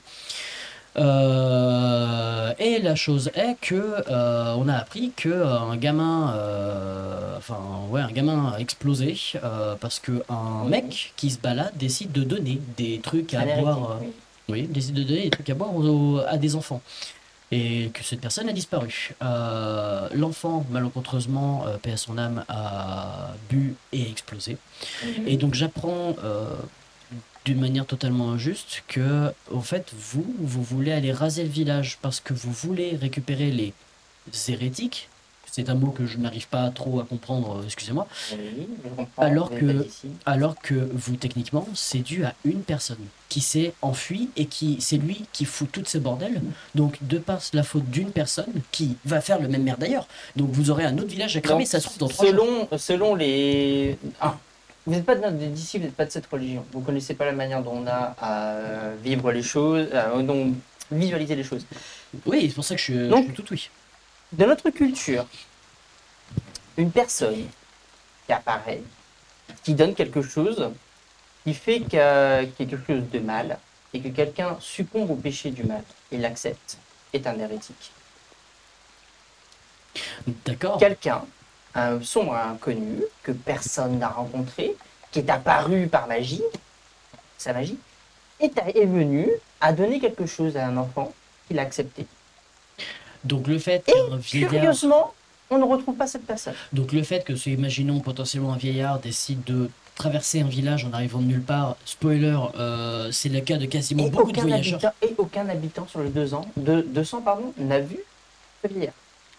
Et la chose est que on a appris que un gamin a explosé parce que un mec qui se balade décide de donner des trucs à Un héritier, boire. oui. Oui, décide de donner des trucs à boire à des enfants. Et que cette personne a disparu. L'enfant, malencontreusement, paix à son âme, a bu et explosé. Et donc j'apprends d'une manière totalement injuste que, en fait, vous voulez aller raser le village parce que vous voulez récupérer les hérétiques, C'est un mot que je n'arrive pas trop à comprendre, excusez-moi. Oui, je comprends. Alors vous que- êtes pas d'ici. Alors que vous, techniquement, c'est dû à une personne qui s'est enfuie et qui c'est lui qui fout toutes ces bordels. Donc, de par la faute d'une personne qui va faire le même merde d'ailleurs. Donc, vous aurez un autre village à cramer, Donc, ça se trouve dans 3 jours. selon les. Ah, vous n'êtes pas d'ici, vous n'êtes pas de cette religion. Vous connaissez pas la manière dont on a à vivre les choses, dont visualiser les choses. Oui, c'est pour ça que je Donc- suis tout oui. De notre culture, une personne qui apparaît, qui donne quelque chose, qui fait qu'il y a quelque chose de mal, et que quelqu'un succombe au péché du mal et l'accepte, est un hérétique. D'accord. Quelqu'un, un sombre inconnu, que personne n'a rencontré, qui est apparu par magie, sa magie, est venu à donner quelque chose à un enfant qu'il a accepté. Donc, le fait qu'un vieillard. Curieusement, on ne retrouve pas cette personne. Donc le fait que, imaginons potentiellement un vieillard décide de traverser un village en arrivant de nulle part, spoiler, c'est le cas de quasiment beaucoup de voyageurs. Et aucun habitant sur les 200 pardon, n'a vu ce vieillard.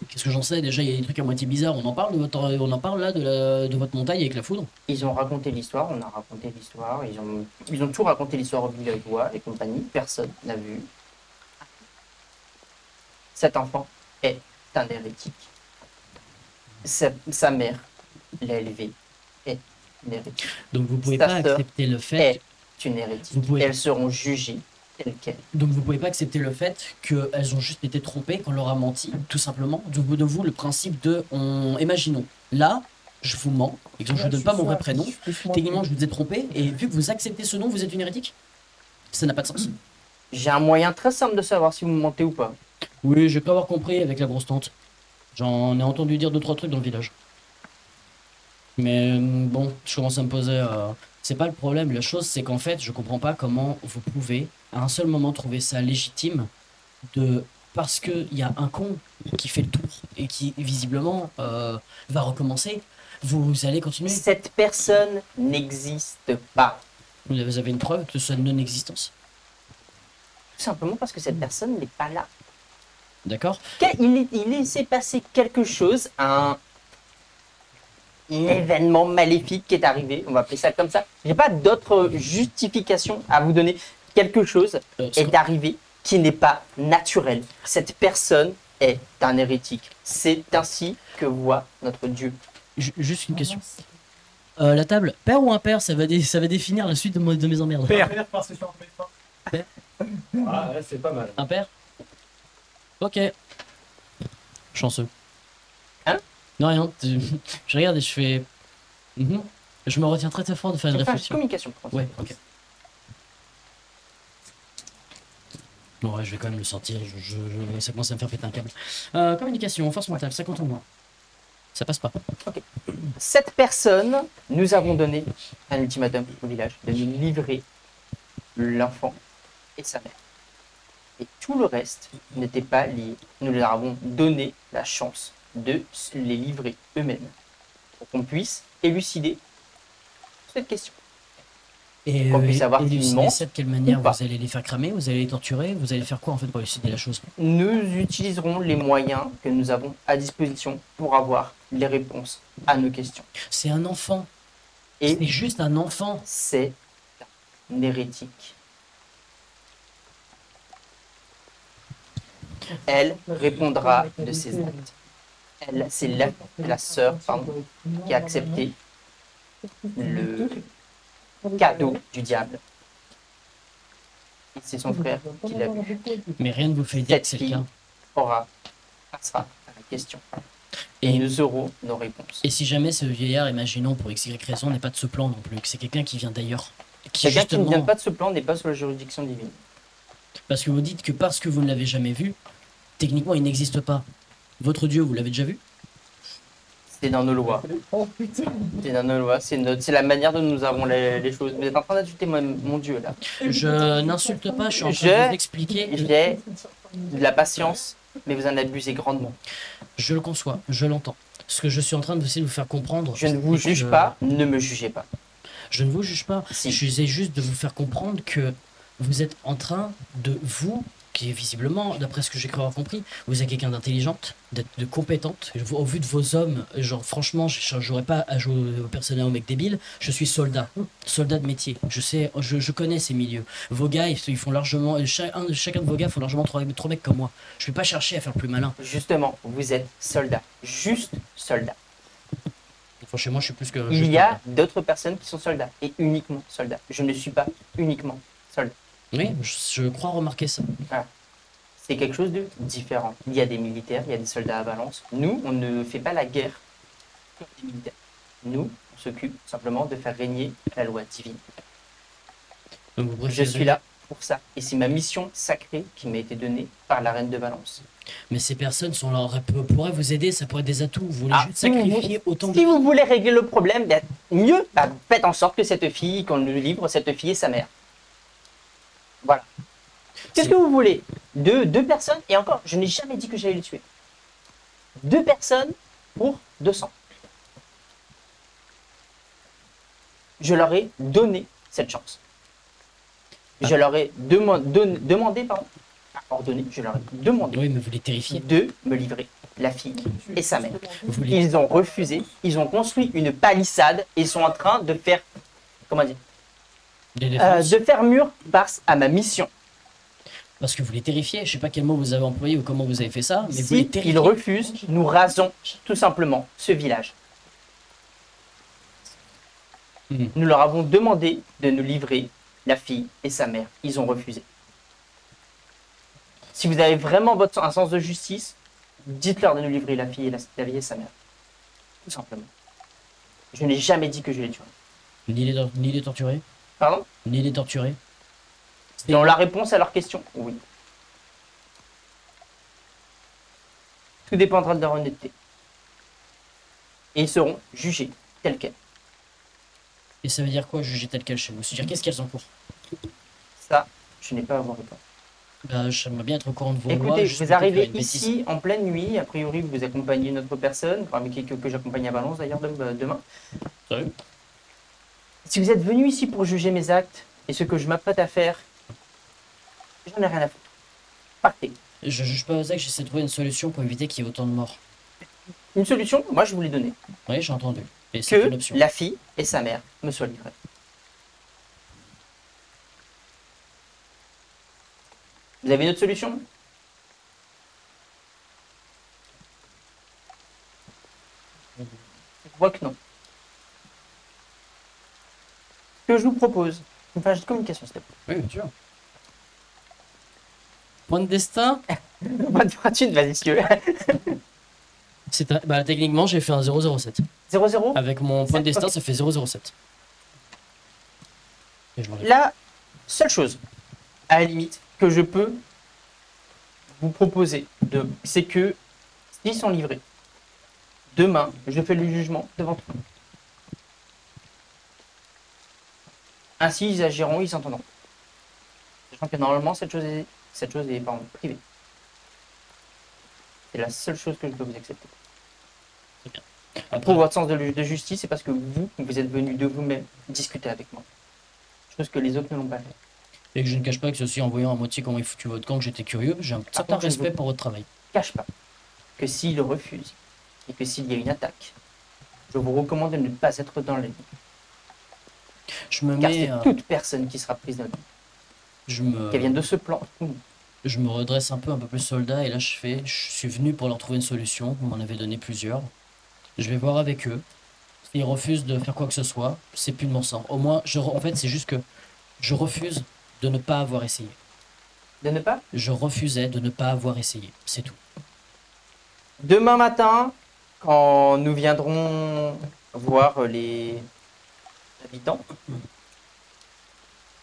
Qu'est-ce que j'en sais? Déjà, il y a des trucs à moitié bizarres. On en parle on en parle là de votre montagne avec la foudre. Ils ont raconté l'histoire, on a raconté l'histoire, ils ont tout raconté l'histoire aux villageois et compagnie. Personne n'a vu. Cet enfant est un hérétique. Sa mère l'a élevé, est une hérétique. Donc vous pouvez Ta pas sœur accepter le fait. Est une hérétique. Vous pouvez- Et elles seront jugées telles quelles. Donc vous pouvez pas accepter le fait qu'elles ont juste été trompées, qu'on leur a menti, tout simplement. De vous le principe de, imaginons, là, je vous mens, et que je vous donne pas mon vrai prénom. Techniquement, je vous ai trompé, et vu que vous acceptez ce nom, vous êtes une hérétique. Ça n'a pas de sens. J'ai un moyen très simple de savoir si vous me mentez ou pas. Oui, je peux avoir compris avec la grosse tante. J'en ai entendu dire 2-3 trucs dans le village. Mais bon, je commence à me poser. C'est pas le problème. La chose, c'est qu'en fait, je comprends pas comment vous pouvez, à un seul moment, trouver ça légitime de. Parce qu'il y a un con qui fait le tour et qui, visiblement, va recommencer. Vous allez continuer. Cette personne n'existe pas. Vous avez une preuve de sa non-existence. Tout simplement parce que cette personne n'est pas là. D'accord? Il s'est passé quelque chose, un événement maléfique qui est arrivé, on va appeler ça comme ça. J'ai pas d'autre justification à vous donner. Quelque chose est arrivé qui n'est pas naturel. Cette personne est un hérétique. C'est ainsi que voit notre Dieu. Juste une question. La table, père ou impair, ça va définir la suite de mes emmerdes. Père. Ah, ouais, c'est pas mal. Impair? Ok. Chanceux. Hein? Non, rien. Je regarde et je fais. Mhm. Je me retiens très très fort de faire une Je vais faire une réflexion. communication. Ouais, ok. Bon, ouais, je vais quand même le sortir. Ça commence à me faire péter un câble. Communication, force mentale, ça compte en moi. Ça passe pas. Cette personne, nous avons donné un ultimatum au village de nous livrer l'enfant et sa mère. Et tout le reste n'était pas lié. Nous leur avons donné la chance de les livrer eux-mêmes pour qu'on puisse élucider cette question. Et Qu'on puisse savoir qu'ils élucider mentent ça de quelle manière? ou pas. Vous allez les faire cramer? Vous allez les torturer? Vous allez faire quoi en fait pour élucider la chose? Nous utiliserons les moyens que nous avons à disposition pour avoir les réponses à nos questions. C'est un enfant. Et C'est juste un enfant. c'est un hérétique. Elle répondra de ses actes. Elle, c'est la sœur pardon, qui a accepté le cadeau du diable. Et c'est son frère qui l'a vu. Mais rien ne vous fait dire que c'est le cas. Passera à la question. Et Et, nous aurons nos réponses. et si jamais ce vieillard, imaginons pour x, y raison, n'est pas de ce plan non plus, que c'est quelqu'un qui vient d'ailleurs. Qui Quelqu'un qui ne justement, vient pas de ce plan n'est pas sous la juridiction divine. parce que vous dites que parce que vous ne l'avez jamais vu, techniquement il n'existe pas. Votre Dieu, vous l'avez déjà vu? C'est dans nos lois. Oh putain. C'est dans nos lois. C'est la manière dont nous avons les choses. Vous êtes en train d'insulter mon Dieu là. Je n'insulte pas, je suis en train de vous expliquer. J'ai de la patience, mais vous en abusez grandement. Je le conçois, je l'entends. Ce que je suis en train d'essayer de vous faire comprendre. Je ne vous c'est que juge pas, ne me jugez pas. Je ne vous juge pas. Si. J'essaie juste de vous faire comprendre que vous êtes en train de vous qui est visiblement, d'après ce que j'ai cru avoir compris, vous êtes quelqu'un d'intelligente, de compétente. Au vu de vos hommes, genre franchement, j'aurais pas à jouer au personnel au mec débile. Je suis soldat, soldat de métier. Je sais, je connais ces milieux. Vos gars, ils font largement, chacun de vos gars font largement trois mecs comme moi. Je vais pas chercher à faire plus malin. Justement, vous êtes soldat. Juste soldat. Franchement, je suis plus que. Il juste y a soldat. d'autres personnes qui sont soldats. Et uniquement soldats. Je ne suis pas uniquement soldat. Oui, je crois remarquer ça. C'est quelque chose de différent. Il y a des militaires, il y a des soldats à Valence. Nous, on ne fait pas la guerre contre les militaires. Nous, on s'occupe simplement de faire régner la loi divine. Donc, vous Je préférez- suis là pour ça. Et c'est ma mission sacrée qui m'a été donnée par la reine de Valence. Mais ces personnes sont là, pourraient vous aider, ça pourrait être des atouts. Vous voulez Ah, juste si vous sacrifier autant de. Si vous voulez régler le problème, ben, mieux, faites en sorte que cette fille, qu'on nous livre cette fille et sa mère. Voilà. Qu'est-ce que vous voulez? Deux personnes, et encore, je n'ai jamais dit que j'allais les tuer. 2 personnes pour 200. Je leur ai donné cette chance. Je leur ai demandé, pardon, ordonné, je leur ai demandé Oui, mais vous les terrifiez. de me livrer la fille et sa mère. Vous les... Ils ont refusé, ils ont construit une palissade et sont en train de faire, comment dire, des défenses. de faire mur face à ma mission. Parce que vous les terrifiez. Je sais pas quel mot vous avez employé ou comment vous avez fait ça, mais vous les Si terrifiez. ils refusent, nous rasons tout simplement ce village. Mhm. Nous leur avons demandé de nous livrer la fille et sa mère. Ils ont refusé. Si vous avez vraiment un sens de justice, dites-leur de nous livrer la fille et sa mère. Tout simplement. Je n'ai jamais dit que je les tuerais. Ni les torturer. Pardon? Ni les torturer. Et on la réponse à leur question? Oui. Tout dépendra de leur honnêteté. Et ils seront jugés tels quels. Et ça veut dire quoi, juger tel quel chez vous? C'est-à-dire qu'est-ce qu'elles ont en cours? Ça, je n'ai pas à vous répondre. Bah, j'aimerais bien être au courant de vos lois. Écoutez, juste vous pour arrivez faire une bêtise. ici en pleine nuit. A priori, vous accompagnez une autre personne, parmi que j'accompagne à Valence d'ailleurs demain. Sérieux? Si vous êtes venu ici pour juger mes actes et ce que je m'apprête à faire, j'en ai rien à foutre. Partez. Je juge pas ça, que j'essaie de trouver une solution pour éviter qu'il y ait autant de morts. Une solution, moi je vous l'ai donnée. Oui, j'ai entendu. Et c'est une Que option. la fille et sa mère me soient livrées. Vous avez une autre solution? Je vois que non. Ce que je vous propose, une page de communication, s'il te plaît. Oui, bien sûr. Point de destin. Pas de fortune, vas-y, si tu veux. Bah, techniquement, j'ai fait un 007. 0-0. Avec mon point de destin, Ok. ça fait 007. Et je l'enlève. La seule chose, à la limite, que je peux vous proposer, c'est que s'ils sont livrés, demain, je fais le jugement devant tout le monde. Ainsi, ils agiront, ils s'entendront. Sachant que normalement, cette chose est pardon, privée. C'est la seule chose que je peux vous accepter. Après, Pour votre sens de justice, c'est parce que vous êtes venu de vous-même discuter avec moi. Chose que les autres ne l'ont pas fait. et que je ne cache pas que ceci, en voyant à moitié comment il foutu votre camp, que j'étais curieux, j'ai un certain contre, je respect vous- pour votre travail. Cache pas que s'il refuse et que s'il y a une attaque, je vous recommande de ne pas être dans le lit. Je me Car mets, c'est toute personne qui sera prise dans le lit. Qu'elle vienne de ce plan. je me redresse un peu plus soldat, et là je suis venu pour leur trouver une solution, vous m'en avez donné plusieurs. Je vais voir avec eux. S'ils refusent de faire quoi que ce soit, c'est plus de mon sang. Au moins, en fait, c'est juste que je refuse de ne pas avoir essayé. De ne pas. Je refusais de ne pas avoir essayé, c'est tout. Demain matin, quand nous viendrons voir les habitants,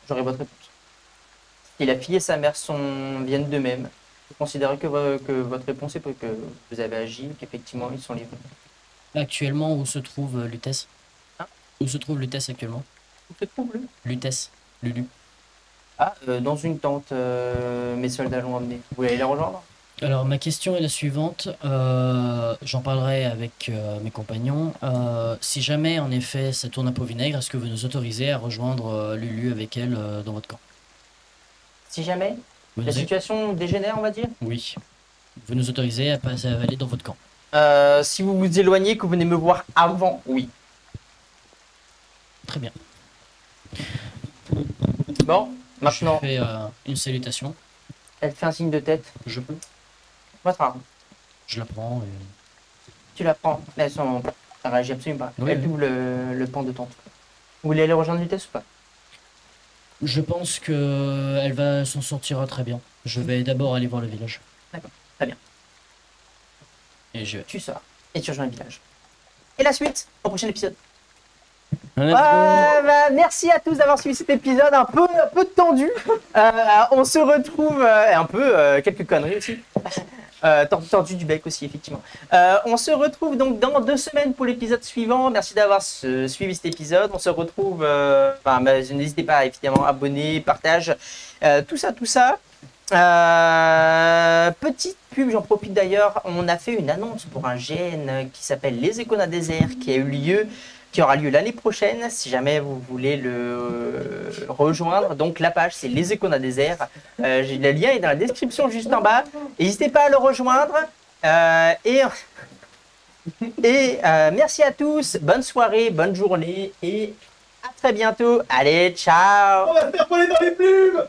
j'aurai votre réponse. Si la fille et sa mère viennent d'eux-mêmes, je considère que votre réponse est que vous avez agi, qu'effectivement ils sont livrés. Actuellement, où se trouve Lutèce? Hein? Où se trouve Lutèce actuellement? Où se trouve le Lutèce, Lulu. Ah, dans une tente, mes soldats l'ont emmené. Vous voulez aller la rejoindre? Alors, ma question est la suivante. J'en parlerai avec mes compagnons. Si jamais, en effet, ça tourne un peu au vinaigre, est-ce que vous nous autorisez à rejoindre Lulu avec elle dans votre camp? Si jamais, Vous La nous- situation dégénère, on va dire. Oui. Vous nous autorisez à aller dans votre camp. Si vous vous éloignez, que vous venez me voir avant, oui. Très bien. Bon, maintenant, Je fais une salutation. elle fait un signe de tête. Je peux. Votre arme. Je la prends et... Tu la prends. Mais ça réagit absolument pas. Oui, Elle oui. double le pan de tente. Vous voulez aller rejoindre Vitesse ou pas? Je pense que elle va s'en sortira très bien. Je vais d'abord aller voir le village. D'accord, très bien. Et je vais. Tu sors et tu rejoins le village. Et la suite au prochain épisode. Let's Merci à tous d'avoir suivi cet épisode un peu tendu. On se retrouve quelques conneries aussi. Tendu du bec aussi, effectivement. On se retrouve donc dans 2 semaines pour l'épisode suivant. Merci d'avoir suivi cet épisode. On se retrouve. N'hésitez pas, évidemment, abonner, partage, tout ça. Petite pub, j'en profite d'ailleurs. On a fait une annonce pour un GN qui s'appelle Les Échos d'un désert, qui aura lieu l'année prochaine, si jamais vous voulez le rejoindre. Donc la page, c'est Les Échos d'un désert. Le lien est dans la description juste en bas. N'hésitez pas à le rejoindre. Merci à tous. Bonne soirée, bonne journée et à très bientôt. Allez, ciao. On va se faire voler dans les plumes.